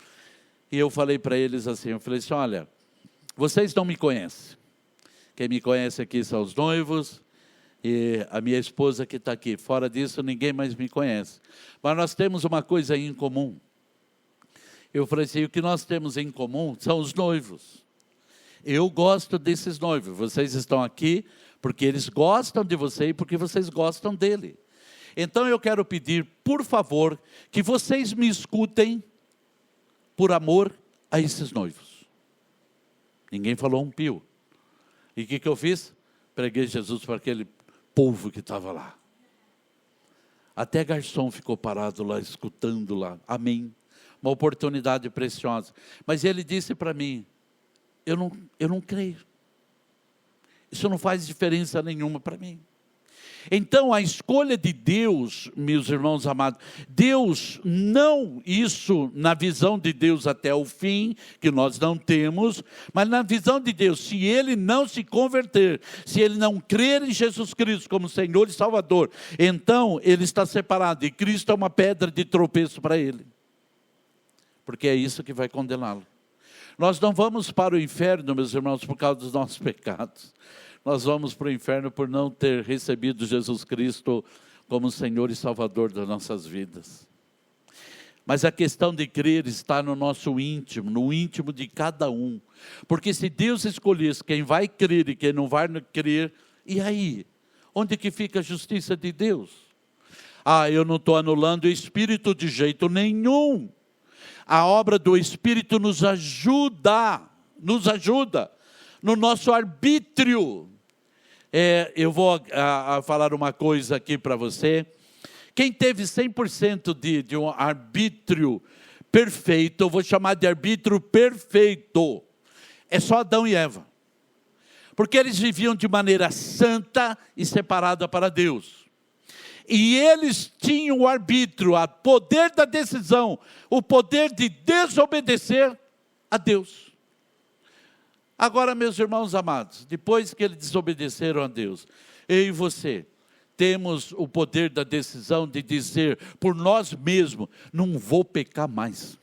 E eu falei para eles assim, eu falei assim, olha, vocês não me conhecem. Quem me conhece aqui são os noivos e a minha esposa que está aqui. Fora disso, ninguém mais me conhece. Mas nós temos uma coisa em comum. Eu falei assim, o que nós temos em comum são os noivos. Eu gosto desses noivos. Vocês estão aqui porque eles gostam de você e porque vocês gostam dele. Então eu quero pedir, por favor, que vocês me escutem por amor a esses noivos. Ninguém falou um pio. E o que eu fiz? Preguei Jesus para aquele povo que estava lá. Até garçom ficou parado lá, escutando lá. Amém. Uma oportunidade preciosa. Mas ele disse para mim, eu não creio. Isso não faz diferença nenhuma para mim. Então a escolha de Deus, meus irmãos amados, Deus não, isso na visão de Deus até o fim, que nós não temos, mas na visão de Deus, se ele não se converter, se ele não crer em Jesus Cristo como Senhor e Salvador, então ele está separado e Cristo é uma pedra de tropeço para ele, porque é isso que vai condená-lo. Nós não vamos para o inferno, meus irmãos, por causa dos nossos pecados. Nós vamos para o inferno por não ter recebido Jesus Cristo como Senhor e Salvador das nossas vidas. Mas a questão de crer está no nosso íntimo, no íntimo de cada um. Porque se Deus escolhesse quem vai crer e quem não vai crer, e aí? Onde que fica a justiça de Deus? Eu não estou anulando o Espírito de jeito nenhum. A obra do Espírito nos ajuda no nosso arbítrio. Eu vou falar uma coisa aqui para você, Quem teve 100% de um arbítrio perfeito, eu vou chamar de arbítrio perfeito, é só Adão e Eva. Porque eles viviam de maneira santa e separada para Deus. E eles tinham o arbítrio, o poder da decisão, o poder de desobedecer a Deus. Agora, meus irmãos amados, depois que eles desobedeceram a Deus, eu e você temos o poder da decisão de dizer por nós mesmos, não vou pecar mais.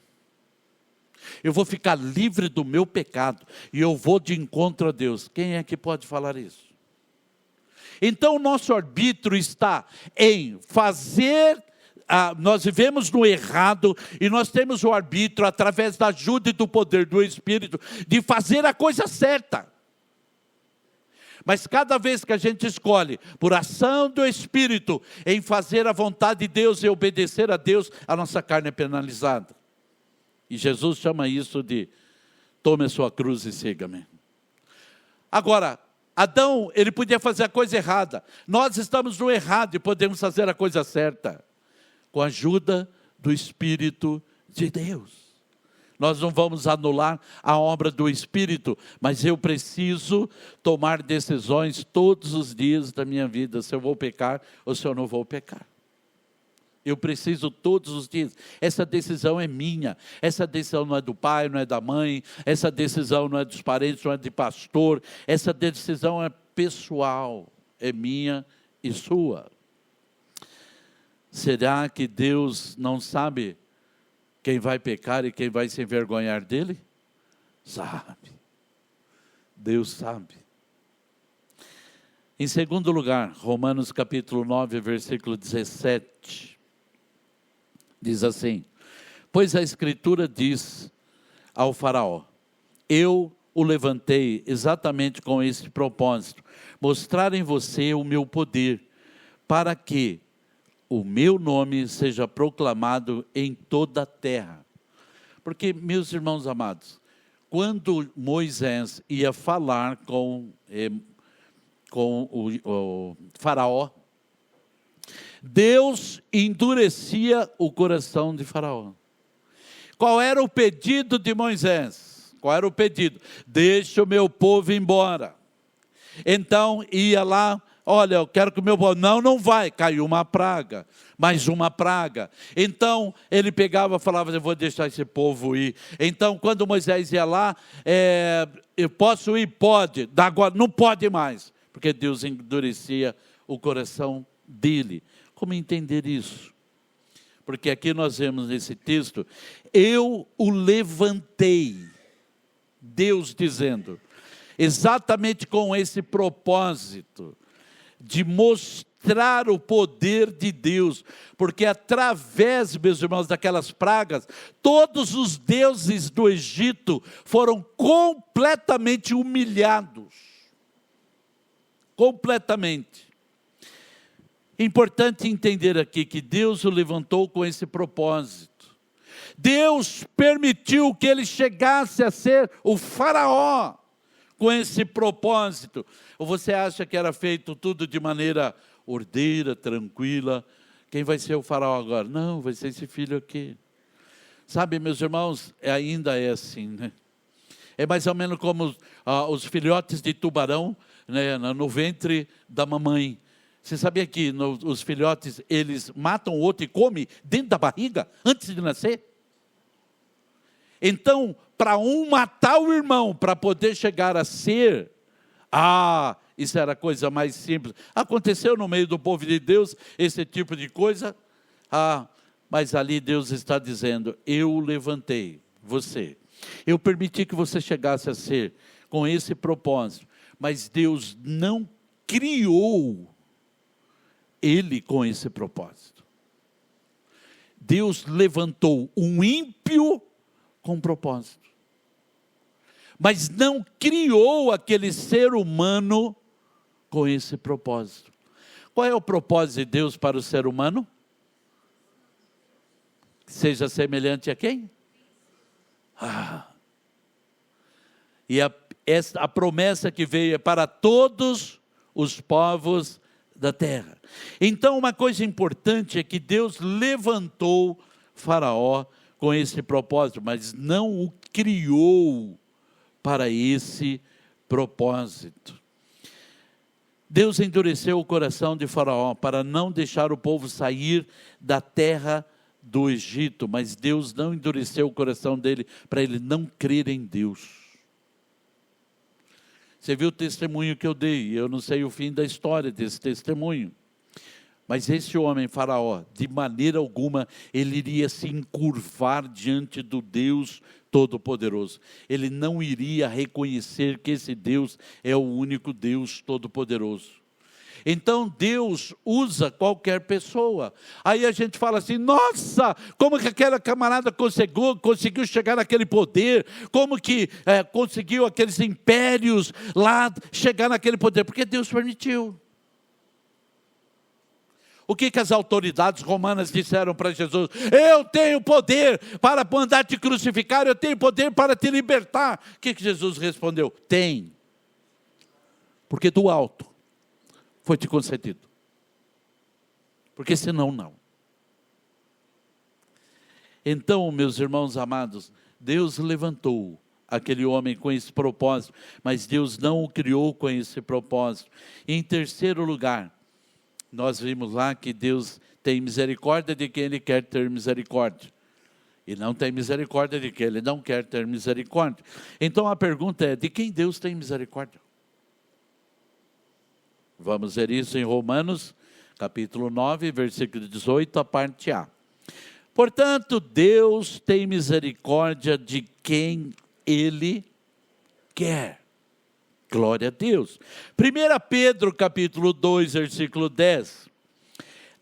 Eu vou ficar livre do meu pecado e eu vou de encontro a Deus. Quem é que pode falar isso? Então o nosso arbítrio está em fazer, nós vivemos no errado e nós temos o arbítrio através da ajuda e do poder do Espírito de fazer a coisa certa. Mas cada vez que a gente escolhe, por ação do Espírito, em fazer a vontade de Deus e obedecer a Deus, a nossa carne é penalizada. E Jesus chama isso de, tome a sua cruz e siga-me. Agora, Adão, ele podia fazer a coisa errada. Nós estamos no errado e podemos fazer a coisa certa. Com a ajuda do Espírito de Deus. Nós não vamos anular a obra do Espírito, mas eu preciso tomar decisões todos os dias da minha vida, se eu vou pecar ou se eu não vou pecar. Eu preciso todos os dias, essa decisão é minha, essa decisão não é do pai, não é da mãe, essa decisão não é dos parentes, não é de pastor, essa decisão é pessoal, é minha e sua. Será que Deus não sabe quem vai pecar e quem vai se envergonhar dele? Sabe. Deus sabe. Em segundo lugar, Romanos capítulo 9, versículo 17. Diz assim, pois a Escritura diz ao faraó, eu o levantei exatamente com esse propósito, mostrar em você o meu poder, para que o meu nome seja proclamado em toda a terra. Porque, meus irmãos amados, quando Moisés ia falar com o faraó, Deus endurecia o coração de faraó. Qual era o pedido de Moisés? Qual era o pedido? Deixa o meu povo embora. Então ia lá, olha, eu quero que o meu povo, não vai, caiu uma praga, mais uma praga. Então ele pegava e falava, eu vou deixar esse povo ir. Então quando Moisés ia lá, eu posso ir? Pode, agora não pode mais, porque Deus endurecia o coração dele. Como entender isso? Porque aqui nós vemos nesse texto, eu o levantei, Deus dizendo, exatamente com esse propósito, de mostrar o poder de Deus, porque através, meus irmãos, daquelas pragas, todos os deuses do Egito foram completamente humilhados, completamente. Importante entender aqui que Deus o levantou com esse propósito. Deus permitiu que ele chegasse a ser o faraó com esse propósito. Ou você acha que era feito tudo de maneira ordeira, tranquila? Quem vai ser o faraó agora? Não, vai ser esse filho aqui. Sabe, meus irmãos, ainda é assim, né? É mais ou menos como os filhotes de tubarão, né, no ventre da mamãe. Você sabia que os filhotes, eles matam o outro e comem dentro da barriga, antes de nascer? Então, para um matar o irmão, para poder chegar a ser, isso era a coisa mais simples. Aconteceu no meio do povo de Deus, esse tipo de coisa. Mas ali Deus está dizendo, eu levantei você. Eu permiti que você chegasse a ser com esse propósito. Mas Deus não criou ele com esse propósito. Deus levantou um ímpio com propósito. Mas não criou aquele ser humano com esse propósito. Qual é o propósito de Deus para o ser humano? Seja semelhante a quem? E a promessa que veio é para todos os povos da terra. Então, uma coisa importante é que Deus levantou Faraó com esse propósito, mas não o criou para esse propósito. Deus endureceu o coração de Faraó para não deixar o povo sair da terra do Egito, mas Deus não endureceu o coração dele para ele não crer em Deus. Você viu o testemunho que eu dei, eu não sei o fim da história desse testemunho, mas esse homem Faraó, de maneira alguma, ele iria se encurvar diante do Deus Todo-Poderoso. Ele não iria reconhecer que esse Deus é o único Deus Todo-Poderoso. Então Deus usa qualquer pessoa. Aí a gente fala assim, nossa, como que aquela camarada conseguiu chegar naquele poder, como que conseguiu aqueles impérios lá chegar naquele poder, porque Deus permitiu. O que as autoridades romanas disseram para Jesus? Eu tenho poder para mandar te crucificar, eu tenho poder para te libertar. O que Jesus respondeu? Tem, porque do alto foi te concedido, porque senão não. Então, meus irmãos amados, Deus levantou aquele homem com esse propósito, mas Deus não o criou com esse propósito. Em terceiro lugar, nós vimos lá que Deus tem misericórdia de quem Ele quer ter misericórdia, e não tem misericórdia de quem Ele não quer ter misericórdia. Então a pergunta é, de quem Deus tem misericórdia? Vamos ver isso em Romanos, capítulo 9, versículo 18, a parte A. Portanto, Deus tem misericórdia de quem Ele quer. Glória a Deus. 1 Pedro, capítulo 2, versículo 10.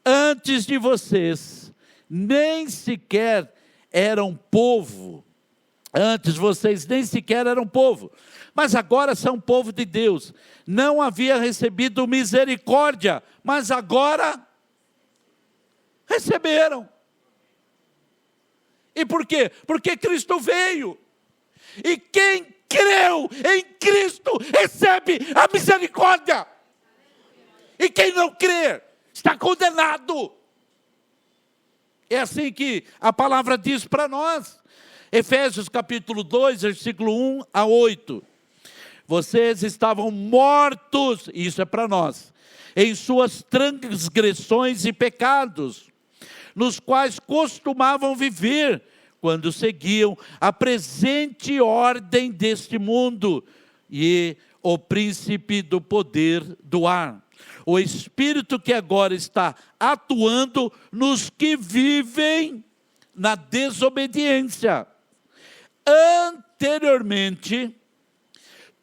Antes de vocês, nem sequer eram povo. Antes vocês nem sequer eram povo, mas agora são povo de Deus. Não havia recebido misericórdia, mas agora receberam. E por quê? Porque Cristo veio. E quem creu em Cristo recebe a misericórdia. E quem não crer está condenado. É assim que a palavra diz para nós. Efésios capítulo 2, versículo 1 a 8. Vocês estavam mortos, isso é para nós, em suas transgressões e pecados, nos quais costumavam viver, quando seguiam a presente ordem deste mundo, e o príncipe do poder do ar, o espírito que agora está atuando nos que vivem na desobediência. Anteriormente,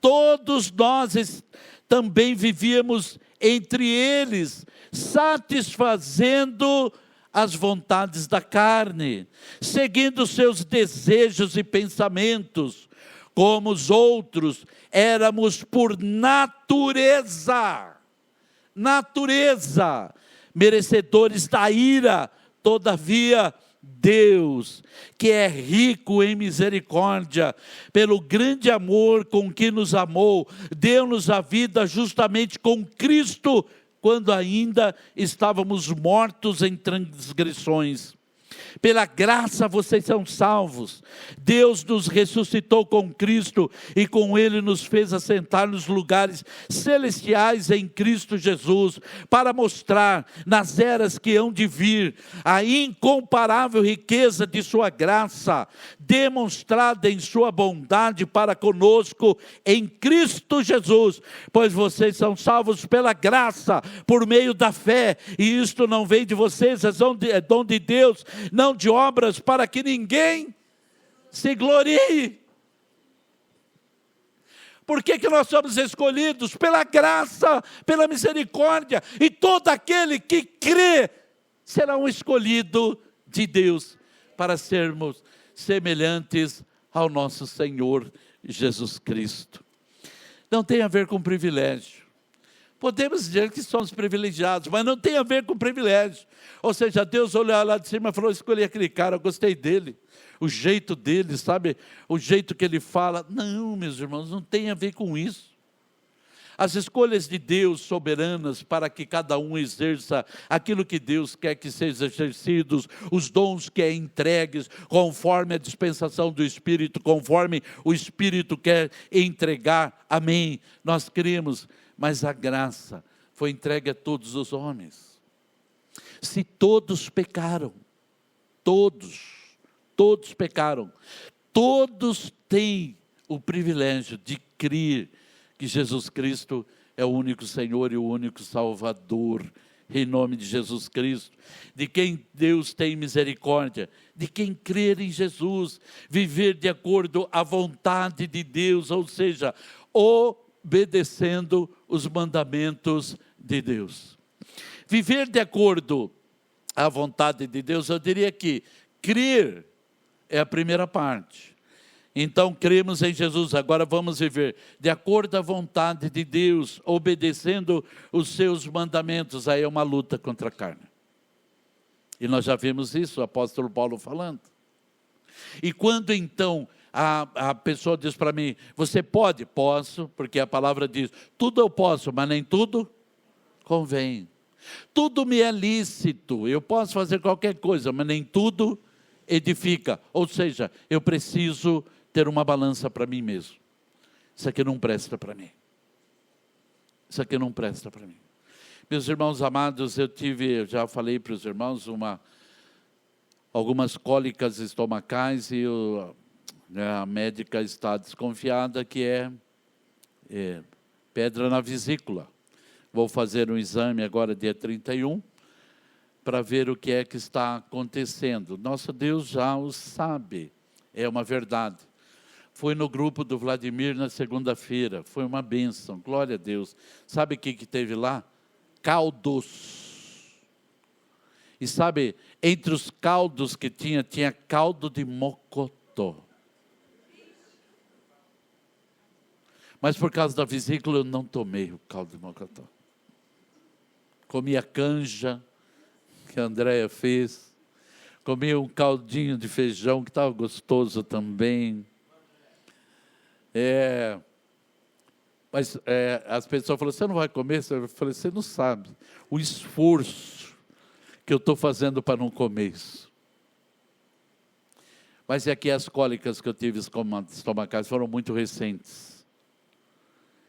todos nós também vivíamos entre eles, satisfazendo as vontades da carne, seguindo seus desejos e pensamentos, como os outros, éramos por natureza, merecedores da ira. Todavia, Deus, que é rico em misericórdia, pelo grande amor com que nos amou, deu-nos a vida justamente com Cristo, quando ainda estávamos mortos em transgressões. Pela graça vocês são salvos. Deus nos ressuscitou com Cristo e com Ele nos fez assentar nos lugares celestiais em Cristo Jesus, para mostrar nas eras que hão de vir a incomparável riqueza de sua graça, demonstrada em sua bondade para conosco em Cristo Jesus. Pois vocês são salvos pela graça, por meio da fé, e isto não vem de vocês, é dom de Deus, não de obras, para que ninguém se glorie. Por que nós somos escolhidos? Pela graça, pela misericórdia, e todo aquele que crê será um escolhido de Deus, para sermos semelhantes ao nosso Senhor Jesus Cristo. Não tem a ver com privilégio. Podemos dizer que somos privilegiados, mas não tem a ver com privilégio. Ou seja, Deus olhou lá de cima e falou, escolhi aquele cara, eu gostei dele. O jeito dele, sabe? O jeito que ele fala. Não, meus irmãos, não tem a ver com isso. as escolhas de Deus soberanas para que cada um exerça aquilo que Deus quer que sejam exercidos, os dons que é entregues, conforme a dispensação do Espírito, conforme o Espírito quer entregar, amém, nós cremos, mas a graça foi entregue a todos os homens. Se todos pecaram, todos pecaram, todos têm o privilégio de crer que Jesus Cristo é o único Senhor e o único Salvador, em nome de Jesus Cristo, de quem Deus tem misericórdia, de quem crer em Jesus, viver de acordo à vontade de Deus, ou seja, obedecendo os mandamentos de Deus. Viver de acordo à vontade de Deus, eu diria que crer é a primeira parte. Então, cremos em Jesus, agora vamos viver de acordo à vontade de Deus, obedecendo os seus mandamentos. Aí é uma luta contra a carne. E nós já vimos isso, o apóstolo Paulo falando. E quando então a pessoa diz para mim, você pode? Posso, porque a palavra diz, tudo eu posso, mas nem tudo convém. Tudo me é lícito, eu posso fazer qualquer coisa, mas nem tudo edifica. Ou seja, eu preciso ter uma balança para mim mesmo. Isso aqui não presta para mim. Isso aqui não presta para mim. Meus irmãos amados, eu já falei para os irmãos, algumas cólicas estomacais e a médica está desconfiada que é pedra na vesícula. Vou fazer um exame agora dia 31, para ver o que é que está acontecendo. Nosso Deus já o sabe, é uma verdade. Foi no grupo do Vladimir na segunda-feira, foi uma bênção, glória a Deus. Sabe o que teve lá? Caldos. E sabe, entre os caldos que tinha caldo de mocotó. Mas por causa da vesícula eu não tomei o caldo de mocotó. Comi a canja que a Andréia fez. Comi um caldinho de feijão que estava gostoso também. Mas as pessoas falaram, você não vai comer? Eu falei, você não sabe o esforço que eu estou fazendo para não comer isso. Mas é que as cólicas que eu tive estomacais foram muito recentes.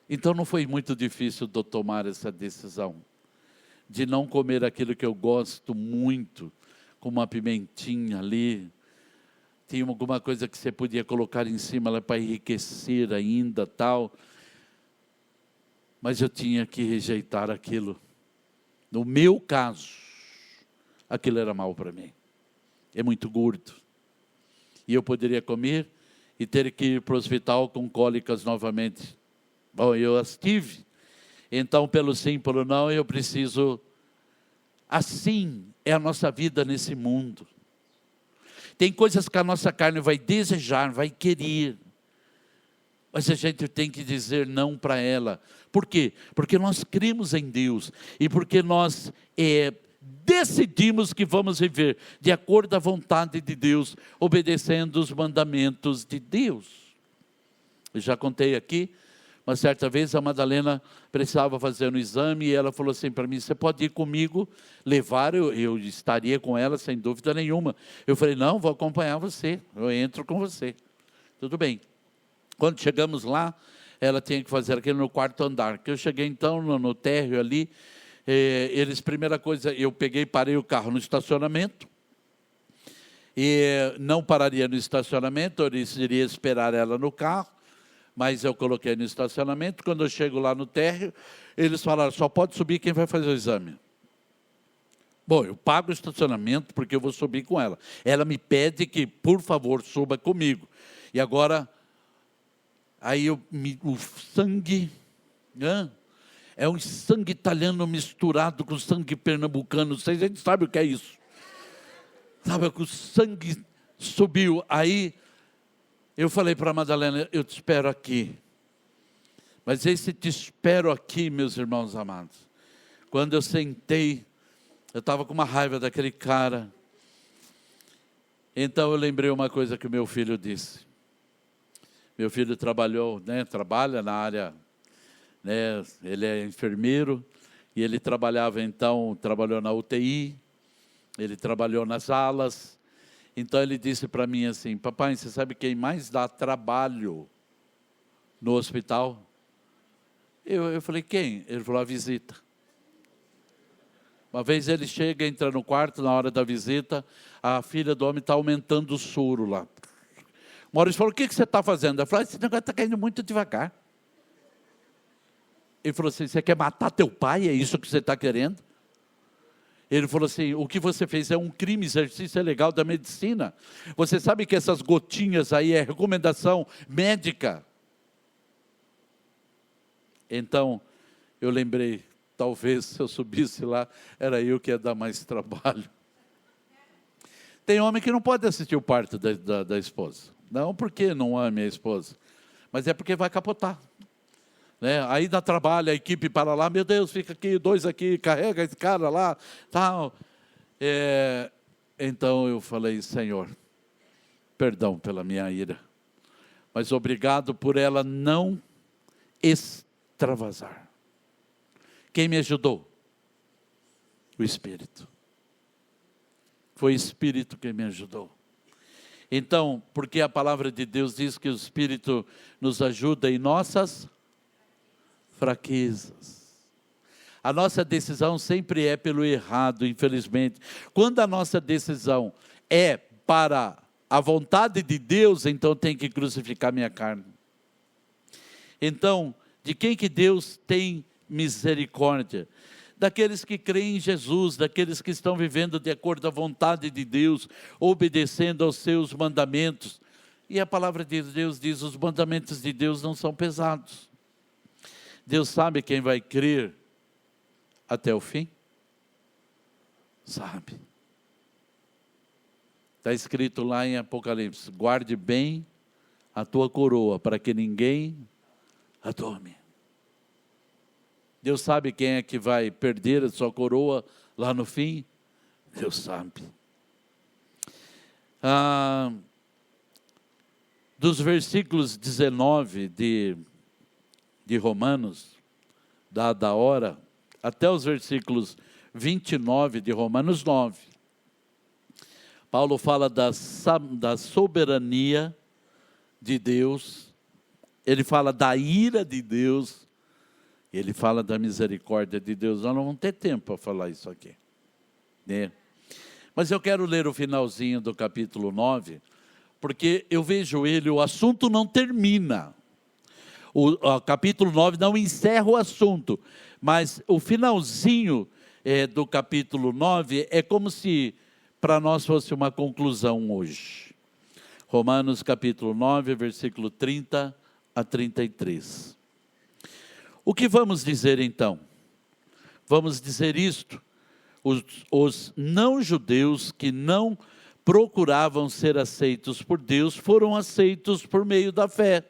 Então não foi muito difícil de eu tomar essa decisão de não comer aquilo que eu gosto muito, com uma pimentinha ali. Tinha alguma coisa que você podia colocar em cima para enriquecer ainda, tal. Mas eu tinha que rejeitar aquilo. No meu caso, aquilo era mal para mim. É muito gordo. E eu poderia comer e ter que ir para o hospital com cólicas novamente. Bom, eu as tive. Então, pelo sim, pelo não, eu preciso... Assim é a nossa vida nesse mundo. Tem coisas que a nossa carne vai desejar, vai querer. Mas a gente tem que dizer não para ela. Por quê? Porque nós cremos em Deus. E porque nós decidimos que vamos viver de acordo à vontade de Deus, obedecendo os mandamentos de Deus. Eu já contei aqui, uma certa vez a Madalena precisava fazer um exame e ela falou assim para mim, você pode ir comigo, levar, eu estaria com ela sem dúvida nenhuma. Eu falei, não, vou acompanhar você, eu entro com você. Tudo bem. Quando chegamos lá, ela tinha que fazer aquilo no quarto andar, que eu cheguei então no térreo ali, primeira coisa, eu parei o carro no estacionamento, e não pararia no estacionamento, eu iria esperar ela no carro, mas eu coloquei no estacionamento. Quando eu chego lá no térreo, eles falaram, só pode subir quem vai fazer o exame. Bom, eu pago o estacionamento porque eu vou subir com ela. Ela me pede que, por favor, suba comigo. E agora, aí o sangue, é um sangue italiano misturado com sangue pernambucano. Vocês sabem o que é isso? Sabe, que o sangue subiu. Aí, eu falei para a Madalena, eu te espero aqui. Mas esse te espero aqui, meus irmãos amados. Quando eu sentei, eu estava com uma raiva daquele cara. Então eu lembrei uma coisa que o meu filho disse. Meu filho trabalha na área né? Ele é enfermeiro, e ele trabalhou na UTI, ele trabalhou nas alas. Então ele disse para mim assim: papai, você sabe quem mais dá trabalho no hospital? Eu falei: quem? Ele falou: a visita. Uma vez ele chega, entra no quarto, na hora da visita, a filha do homem está aumentando o soro lá. Maurício falou: o que você está fazendo? Eu falei: esse negócio está caindo muito devagar. Ele falou assim: você quer matar teu pai? É isso que você está querendo? Ele falou assim: o que você fez é um crime, exercício ilegal da medicina. Você sabe que essas gotinhas aí é recomendação médica. Então, eu lembrei, talvez se eu subisse lá, era eu que ia dar mais trabalho. Tem homem que não pode assistir o parto da esposa. Não porque não ame a esposa, mas é porque vai capotar. Né? Aí dá trabalho, a equipe para lá, meu Deus, fica aqui, 2 aqui, carrega esse cara lá, tal. Então eu falei: Senhor, perdão pela minha ira, mas obrigado por ela não extravasar. Quem me ajudou? O Espírito. Foi o Espírito que me ajudou. Então, porque a palavra de Deus diz que o Espírito nos ajuda em nossas fraquezas. A nossa decisão sempre é pelo errado, infelizmente. Quando a nossa decisão é para a vontade de Deus, então tem que crucificar minha carne. Então, de quem que Deus tem misericórdia? Daqueles que creem em Jesus, daqueles que estão vivendo de acordo à vontade de Deus, obedecendo aos seus mandamentos. E a palavra de Deus diz: os mandamentos de Deus não são pesados. Deus sabe quem vai crer até o fim? Sabe. Está escrito lá em Apocalipse: guarde bem a tua coroa, para que ninguém a tome. Deus sabe quem é que vai perder a sua coroa lá no fim? Deus sabe. Dos versículos 19 de Romanos, da hora, até os versículos 29 de Romanos 9, Paulo fala da soberania de Deus, ele fala da ira de Deus, ele fala da misericórdia de Deus. Nós não vamos ter tempo para falar isso aqui, né? Mas eu quero ler o finalzinho do capítulo 9, porque eu vejo o assunto não termina. O capítulo 9 não encerra o assunto, mas o finalzinho do capítulo 9 é como se para nós fosse uma conclusão hoje. Romanos capítulo 9, versículo 30 a 33. O que vamos dizer então? Vamos dizer isto: os não-judeus que não procuravam ser aceitos por Deus foram aceitos por meio da fé.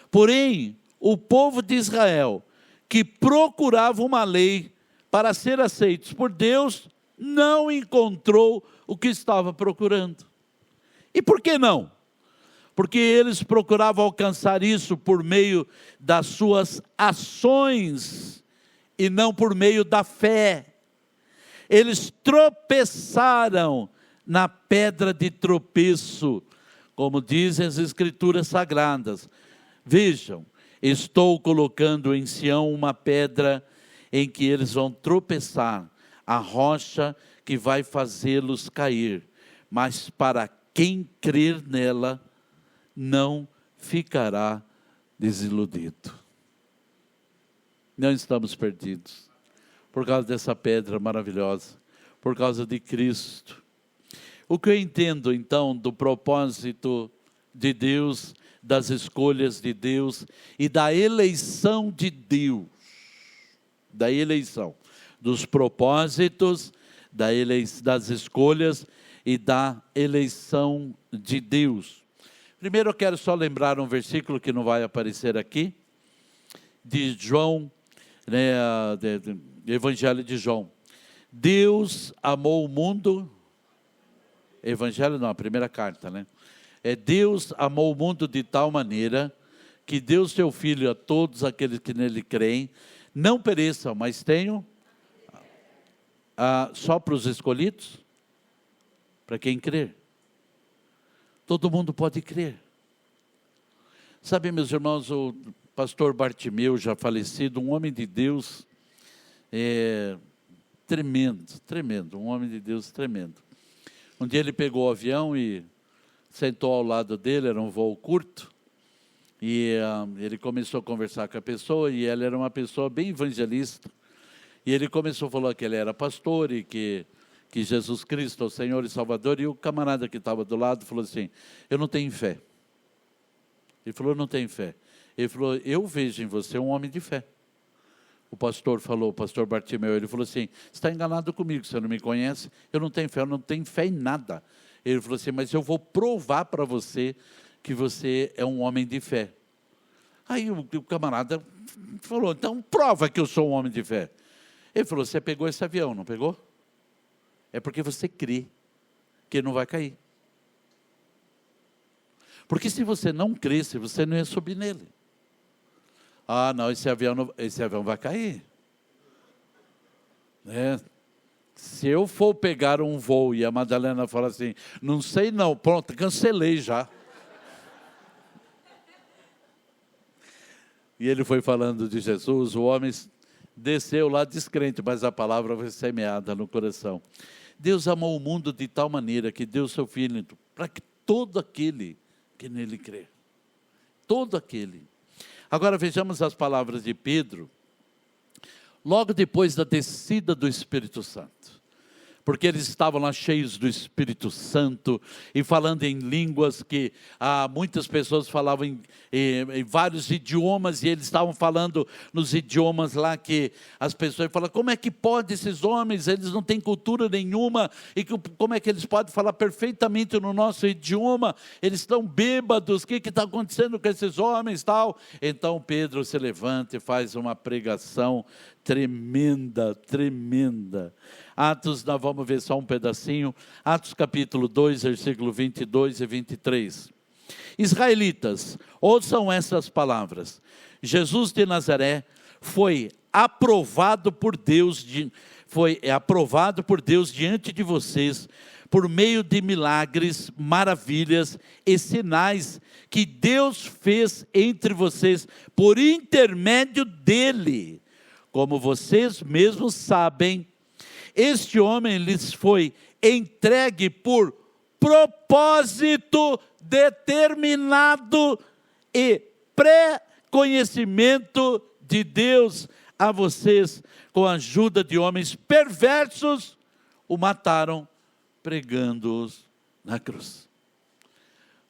Porém, o povo de Israel, que procurava uma lei para ser aceitos por Deus, não encontrou o que estava procurando. E por que não? Porque eles procuravam alcançar isso por meio das suas ações e não por meio da fé. Eles tropeçaram na pedra de tropeço, como dizem as Escrituras Sagradas. Vejam, estou colocando em Sião uma pedra em que eles vão tropeçar, a rocha que vai fazê-los cair, mas para quem crer nela, não ficará desiludido. Não estamos perdidos, por causa dessa pedra maravilhosa, por causa de Cristo. O que eu entendo então do propósito de Deus, das escolhas de Deus e da eleição de Deus, da eleição, dos propósitos, das escolhas e da eleição de Deus. Primeiro eu quero só lembrar um versículo que não vai aparecer aqui, de João, né, Evangelho de João. Deus amou o mundo, Evangelho não, a primeira carta, né? Deus amou o mundo de tal maneira que deu seu Filho a todos aqueles que nele creem, não pereçam, mas tenham só para os escolhidos? Para quem crer. Todo mundo pode crer. Sabe, meus irmãos, o pastor Bartimeu, já falecido, um homem de Deus, tremendo, um homem de Deus tremendo. Um dia ele pegou o avião e sentou ao lado dele, era um voo curto, e ele começou a conversar com a pessoa, e ela era uma pessoa bem evangelista, e ele começou a falar que ele era pastor, e que Jesus Cristo é o Senhor e Salvador, e o camarada que estava do lado falou assim, eu não tenho fé. Ele falou, não tenho fé. Ele falou, eu vejo em você um homem de fé. O pastor falou, o pastor Bartimeu, ele falou assim, você está enganado comigo, você não me conhece, eu não tenho fé em nada. Ele falou assim, mas eu vou provar para você que você é um homem de fé. Aí o camarada falou, então prova que eu sou um homem de fé. Ele falou, você pegou esse avião, não pegou? É porque você crê que ele não vai cair. Porque se você não cresce, você não ia subir nele. Ah, não, esse avião vai cair. Se eu for pegar um voo e a Madalena fala assim, não sei não, pronto, cancelei já. E ele foi falando de Jesus, o homem desceu lá descrente, mas a palavra foi semeada no coração. Deus amou o mundo de tal maneira que deu seu Filho para que todo aquele que nele crê. Todo aquele. Agora vejamos as palavras de Pedro, logo depois da descida do Espírito Santo. Porque eles estavam lá cheios do Espírito Santo e falando em línguas que muitas pessoas falavam em vários idiomas, e eles estavam falando nos idiomas lá que as pessoas falam, como é que pode esses homens, eles não têm cultura nenhuma, e como é que eles podem falar perfeitamente no nosso idioma, eles estão bêbados, o que está acontecendo com esses homens, tal? Então Pedro se levanta e faz uma pregação tremenda. Atos, nós vamos ver só um pedacinho, Atos capítulo 2, versículo 22 e 23. Israelitas, ouçam essas palavras. Jesus de Nazaré foi aprovado por Deus diante de vocês, por meio de milagres, maravilhas e sinais que Deus fez entre vocês, por intermédio dele. Como vocês mesmos sabem, este homem lhes foi entregue por propósito determinado e pré-conhecimento de Deus a vocês, com a ajuda de homens perversos, o mataram pregando-os na cruz.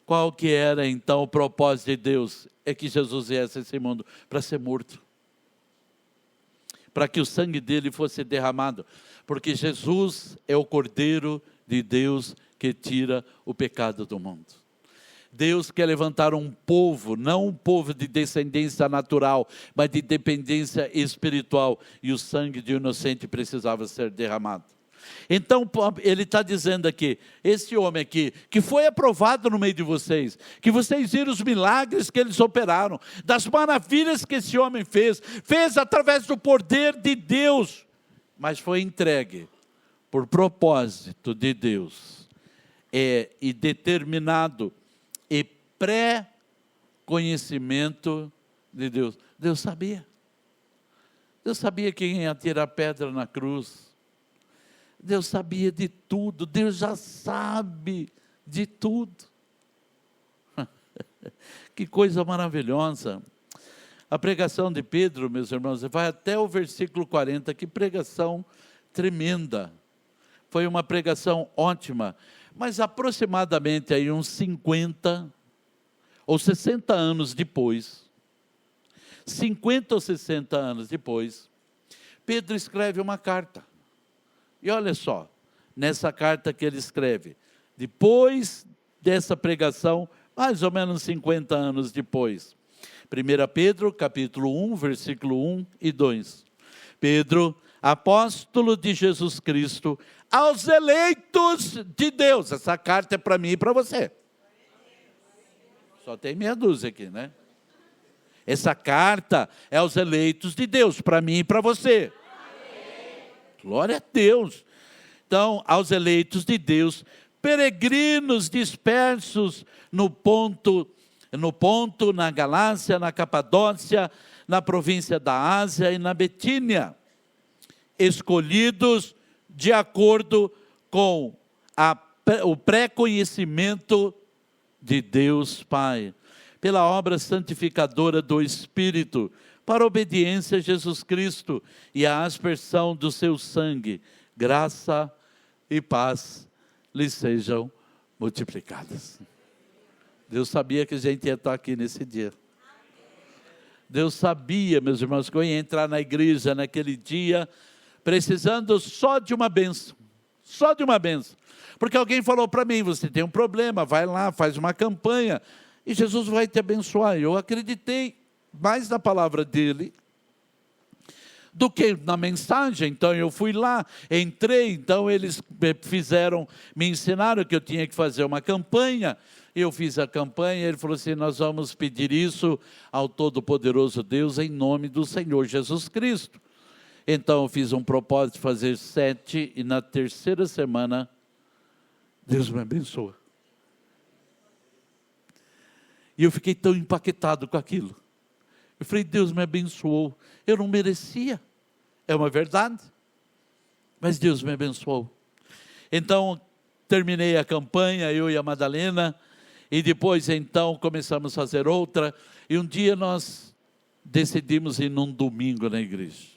Qual que era então o propósito de Deus? É que Jesus viesse a esse mundo para ser morto, para que o sangue dele fosse derramado, porque Jesus é o Cordeiro de Deus que tira o pecado do mundo. Deus quer levantar um povo, não um povo de descendência natural, mas de dependência espiritual, e o sangue de um inocente precisava ser derramado. Então ele está dizendo aqui, esse homem aqui, que foi aprovado no meio de vocês, que vocês viram os milagres que eles operaram, das maravilhas que esse homem fez através do poder de Deus, mas foi entregue por propósito de Deus, e determinado, e pré-conhecimento de Deus. Deus sabia quem ia tirar pedra na cruz. Deus sabia de tudo, Deus já sabe de tudo. Que coisa maravilhosa. A pregação de Pedro, meus irmãos, vai até o versículo 40, que pregação tremenda. Foi uma pregação ótima, mas aproximadamente aí uns 50 ou 60 anos depois, 50 ou 60 anos depois, Pedro escreve uma carta. E olha só, nessa carta que ele escreve, depois dessa pregação, mais ou menos 50 anos depois, 1 Pedro, capítulo 1, versículo 1 e 2. Pedro, apóstolo de Jesus Cristo, aos eleitos de Deus. Essa carta é para mim e para você. Só tem meia dúzia aqui, né? Essa carta é aos eleitos de Deus, para mim e para você. Amém. Glória a Deus. Então, aos eleitos de Deus, peregrinos dispersos no ponto, na Galácia, na Capadócia, na província da Ásia e na Betínia, escolhidos de acordo com o pré-conhecimento de Deus Pai, pela obra santificadora do Espírito, para a obediência a Jesus Cristo e a aspersão do seu sangue, graça e paz lhes sejam multiplicadas. Deus sabia que a gente ia estar aqui nesse dia. Deus sabia, meus irmãos, que eu ia entrar na igreja naquele dia, precisando só de uma bênção. Só de uma bênção. Porque alguém falou para mim, você tem um problema, vai lá, faz uma campanha, e Jesus vai te abençoar. Eu acreditei mais na palavra dele do que na mensagem. Então eu fui lá, entrei, então eles me ensinaram que eu tinha que fazer uma campanha. Eu fiz a campanha, ele falou assim, nós vamos pedir isso ao Todo-Poderoso Deus em nome do Senhor Jesus Cristo. Então eu fiz um propósito de fazer 7 e na terceira semana Deus me abençoa. E eu fiquei tão impactado com aquilo. Eu falei, Deus me abençoou. Eu não merecia. É uma verdade. Mas Deus me abençoou. Então, terminei a campanha, eu e a Madalena. E depois, então, começamos a fazer outra. E um dia nós decidimos ir num domingo na igreja.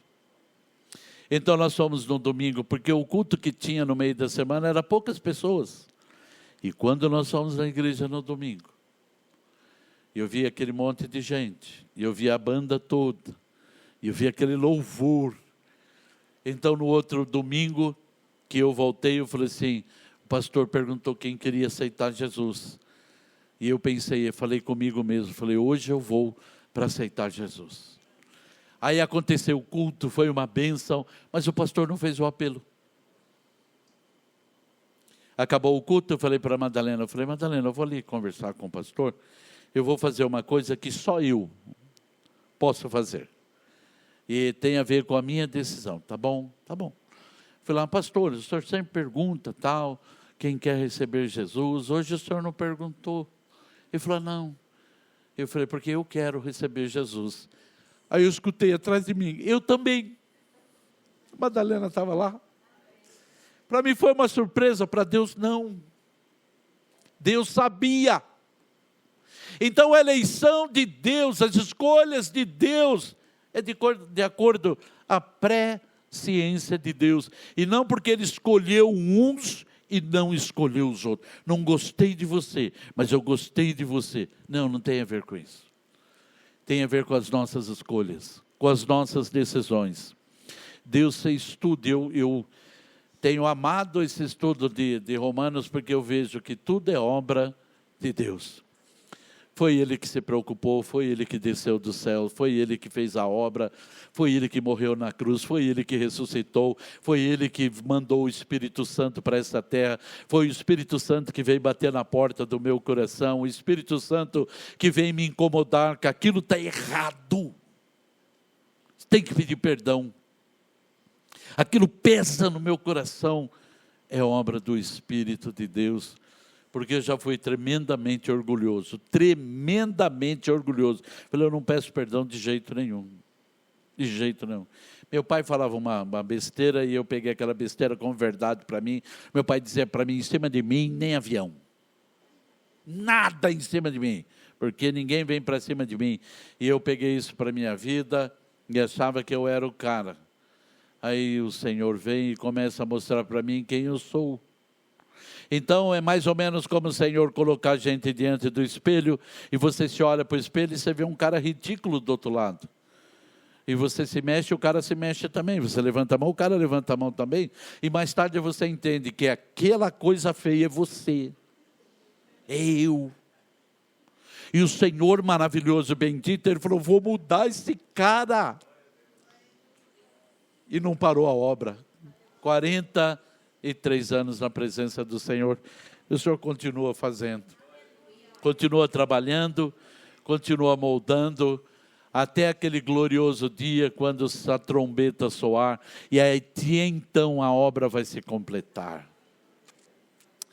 Então, nós fomos num domingo, porque o culto que tinha no meio da semana era poucas pessoas. E quando nós fomos na igreja no domingo, eu vi aquele monte de gente, e eu vi a banda toda, e eu vi aquele louvor. Então, no outro domingo que eu voltei, eu falei assim, o pastor perguntou quem queria aceitar Jesus. E eu pensei, eu falei comigo mesmo, falei, hoje eu vou para aceitar Jesus. Aí aconteceu o culto, foi uma bênção, mas o pastor não fez o apelo. Acabou o culto, eu falei para a Madalena, Madalena, eu vou ali conversar com o pastor, eu vou fazer uma coisa que só eu posso fazer. E tem a ver com a minha decisão, tá bom? Tá bom. Falei lá, pastor, o senhor sempre pergunta, tal, quem quer receber Jesus, hoje o senhor não perguntou. Ele falou, não. Eu falei, porque eu quero receber Jesus. Aí eu escutei atrás de mim, eu também. A Madalena estava lá. Para mim foi uma surpresa, para Deus não. Deus sabia. Então a eleição de Deus, as escolhas de Deus, é de acordo à presciência de Deus. E não porque Ele escolheu uns e não escolheu os outros. Não gostei de você, mas eu gostei de você. Não, não tem a ver com isso. Tem a ver com as nossas escolhas, com as nossas decisões. Deus fez tudo. Eu tenho amado esse estudo de Romanos, porque eu vejo que tudo é obra de Deus. Foi Ele que se preocupou, foi Ele que desceu do céu, foi Ele que fez a obra, foi Ele que morreu na cruz, foi Ele que ressuscitou, foi Ele que mandou o Espírito Santo para essa terra, foi o Espírito Santo que veio bater na porta do meu coração, o Espírito Santo que veio me incomodar, que aquilo está errado, tem que pedir perdão, aquilo pesa no meu coração, é obra do Espírito de Deus, porque eu já fui tremendamente orgulhoso. Falei, eu não peço perdão de jeito nenhum. De jeito nenhum. Meu pai falava uma besteira e eu peguei aquela besteira como verdade para mim. Meu pai dizia para mim, em cima de mim, nem avião. Nada em cima de mim, porque ninguém vem para cima de mim. E eu peguei isso para a minha vida e achava que eu era o cara. Aí o Senhor vem e começa a mostrar para mim quem eu sou. Então é mais ou menos como o Senhor colocar a gente diante do espelho e você se olha para o espelho e você vê um cara ridículo do outro lado. E você se mexe, o cara se mexe também. Você levanta a mão, o cara levanta a mão também. E mais tarde você entende que aquela coisa feia é você. É eu. E o Senhor maravilhoso, bendito, Ele falou, vou mudar esse cara. E não parou a obra. 43 anos na presença do Senhor, o Senhor continua fazendo, continua trabalhando, continua moldando, até aquele glorioso dia quando a trombeta soar, e aí então a obra vai se completar.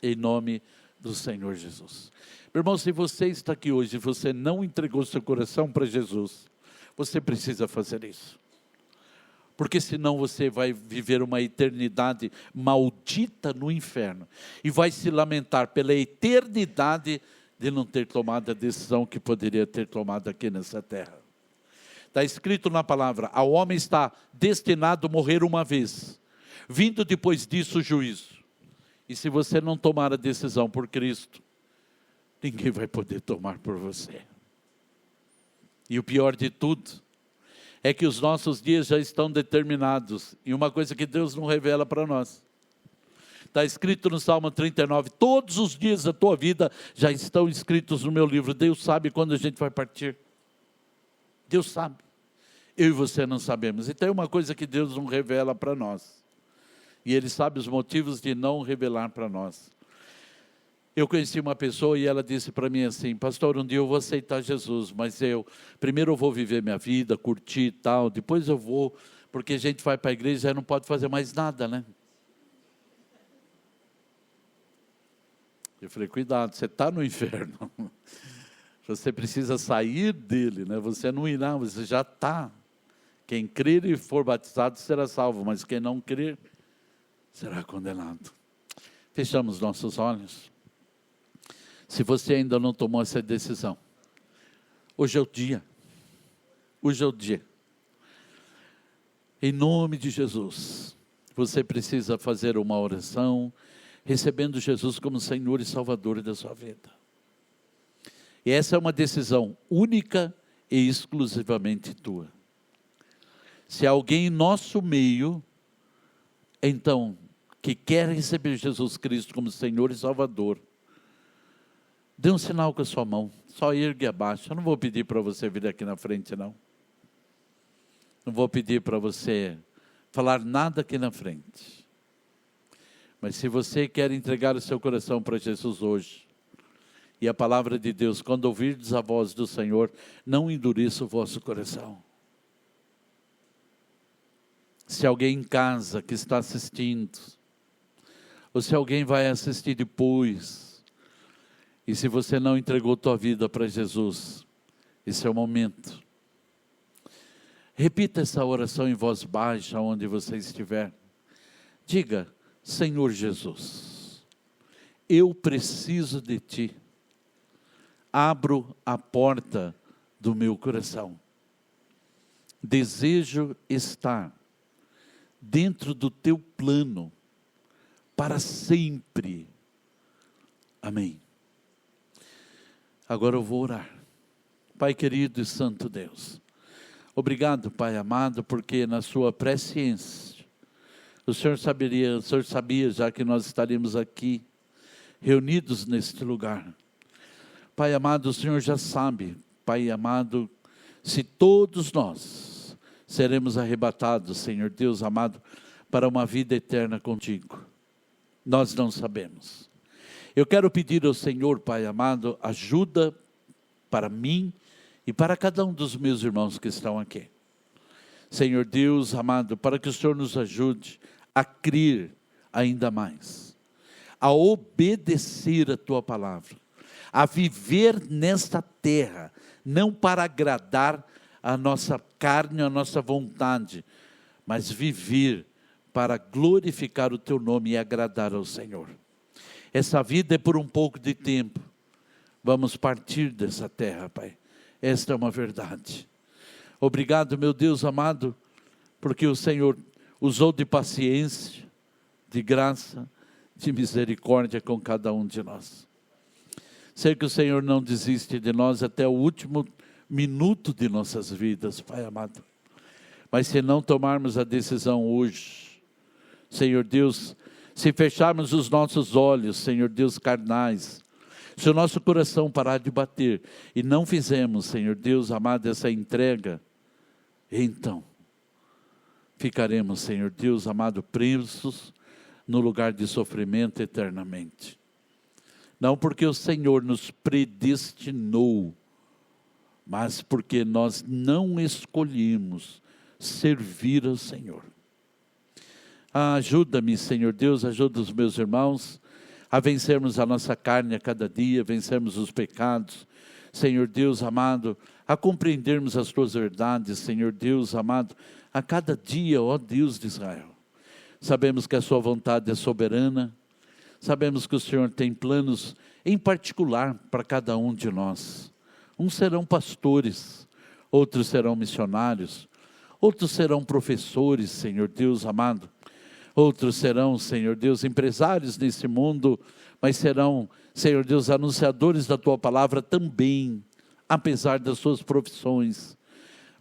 Em nome do Senhor Jesus. Meu irmão, se você está aqui hoje e você não entregou seu coração para Jesus, você precisa fazer isso. Porque senão você vai viver uma eternidade maldita no inferno. E vai se lamentar pela eternidade de não ter tomado a decisão que poderia ter tomado aqui nessa terra. Está escrito na palavra, ao homem está destinado a morrer uma vez, vindo depois disso o juízo. E se você não tomar a decisão por Cristo, ninguém vai poder tomar por você. E o pior de tudo, é que os nossos dias já estão determinados, e uma coisa que Deus não revela para nós. Está escrito no Salmo 39, todos os dias da tua vida já estão escritos no meu livro. Deus sabe quando a gente vai partir. Deus sabe. Eu e você não sabemos. E tem uma coisa que Deus não revela para nós. E Ele sabe os motivos de não revelar para nós. Eu conheci uma pessoa e ela disse para mim assim, pastor, um dia eu vou aceitar Jesus, mas primeiro eu vou viver minha vida, curtir e tal, depois eu vou, porque a gente vai para a igreja e não pode fazer mais nada, né? Eu falei, cuidado, você está no inferno. Você precisa sair dele, né? Você não irá, você já está. Quem crer e for batizado será salvo, mas quem não crer será condenado. Fechamos nossos olhos. Se você ainda não tomou essa decisão, hoje é o dia. Hoje é o dia. Em nome de Jesus, você precisa fazer uma oração, recebendo Jesus como Senhor e Salvador da sua vida. E essa é uma decisão única e exclusivamente tua. Se alguém em nosso meio, então, que quer receber Jesus Cristo como Senhor e Salvador, dê um sinal com a sua mão, só ergue abaixo. Eu não vou pedir para você vir aqui na frente, não. Não vou pedir para você falar nada aqui na frente. Mas se você quer entregar o seu coração para Jesus hoje, e a palavra de Deus, quando ouvirdes a voz do Senhor, não endureça o vosso coração. Se alguém em casa que está assistindo, ou se alguém vai assistir depois, e se você não entregou tua vida para Jesus, esse é o momento. Repita essa oração em voz baixa, onde você estiver. Diga, Senhor Jesus, eu preciso de Ti. Abro a porta do meu coração. Desejo estar dentro do Teu plano para sempre. Amém. Agora eu vou orar. Pai querido e santo Deus, obrigado, Pai amado, porque na sua presciência, o Senhor sabia já que nós estaríamos aqui, reunidos neste lugar. Pai amado, o Senhor já sabe, Pai amado, se todos nós seremos arrebatados, Senhor Deus amado, para uma vida eterna contigo. Nós não sabemos. Eu quero pedir ao Senhor, Pai amado, ajuda para mim e para cada um dos meus irmãos que estão aqui. Senhor Deus amado, para que o Senhor nos ajude a crer ainda mais, a obedecer a Tua palavra, a viver nesta terra, não para agradar a nossa carne, a nossa vontade, mas viver para glorificar o Teu nome e agradar ao Senhor. Essa vida é por um pouco de tempo, vamos partir dessa terra, Pai, esta é uma verdade. Obrigado, meu Deus amado, porque o Senhor usou de paciência, de graça, de misericórdia com cada um de nós. Sei que o Senhor não desiste de nós até o último minuto de nossas vidas, Pai amado. Mas se não tomarmos a decisão hoje, Senhor Deus, se fecharmos os nossos olhos, Senhor Deus, carnais, se o nosso coração parar de bater e não fizermos, Senhor Deus amado, essa entrega, então ficaremos, Senhor Deus amado, presos no lugar de sofrimento eternamente. Não porque o Senhor nos predestinou mas porque nós não escolhemos servir ao Senhor. Ajuda-me, Senhor Deus, ajuda os meus irmãos a vencermos a nossa carne a cada dia, vencermos os pecados, Senhor Deus amado, a compreendermos as tuas verdades, Senhor Deus amado, a cada dia, ó Deus de Israel. Sabemos que a sua vontade é soberana, sabemos que o Senhor tem planos em particular para cada um de nós. Uns serão pastores, outros serão missionários, outros serão professores, Senhor Deus amado. Outros serão, Senhor Deus, empresários nesse mundo, mas serão, Senhor Deus, anunciadores da Tua palavra também, apesar das suas profissões.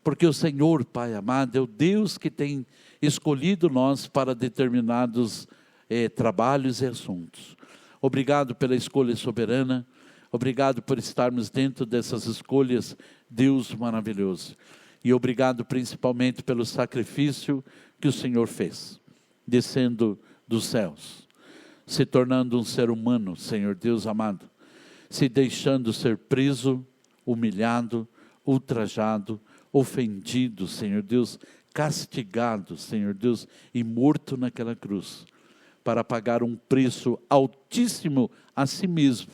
Porque o Senhor, Pai amado, é o Deus que tem escolhido nós para determinados trabalhos e assuntos. Obrigado pela escolha soberana, obrigado por estarmos dentro dessas escolhas, Deus maravilhoso. E obrigado principalmente pelo sacrifício que o Senhor fez, descendo dos céus, se tornando um ser humano, Senhor Deus amado, se deixando ser preso, humilhado, ultrajado, ofendido, Senhor Deus, castigado, Senhor Deus, e morto naquela cruz, para pagar um preço altíssimo a si mesmo,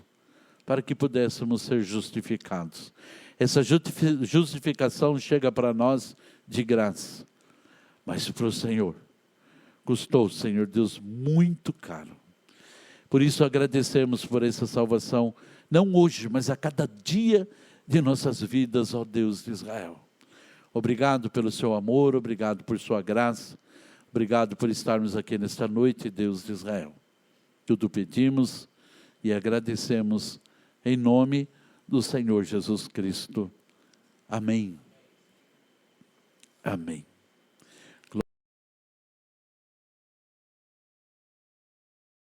para que pudéssemos ser justificados. Essa justificação chega para nós de graça, mas para o Senhor custou, Senhor Deus, muito caro. Por isso agradecemos por essa salvação, não hoje, mas a cada dia de nossas vidas, ó Deus de Israel. Obrigado pelo seu amor, obrigado por sua graça, obrigado por estarmos aqui nesta noite, Deus de Israel. Tudo pedimos e agradecemos em nome do Senhor Jesus Cristo. Amém. Amém.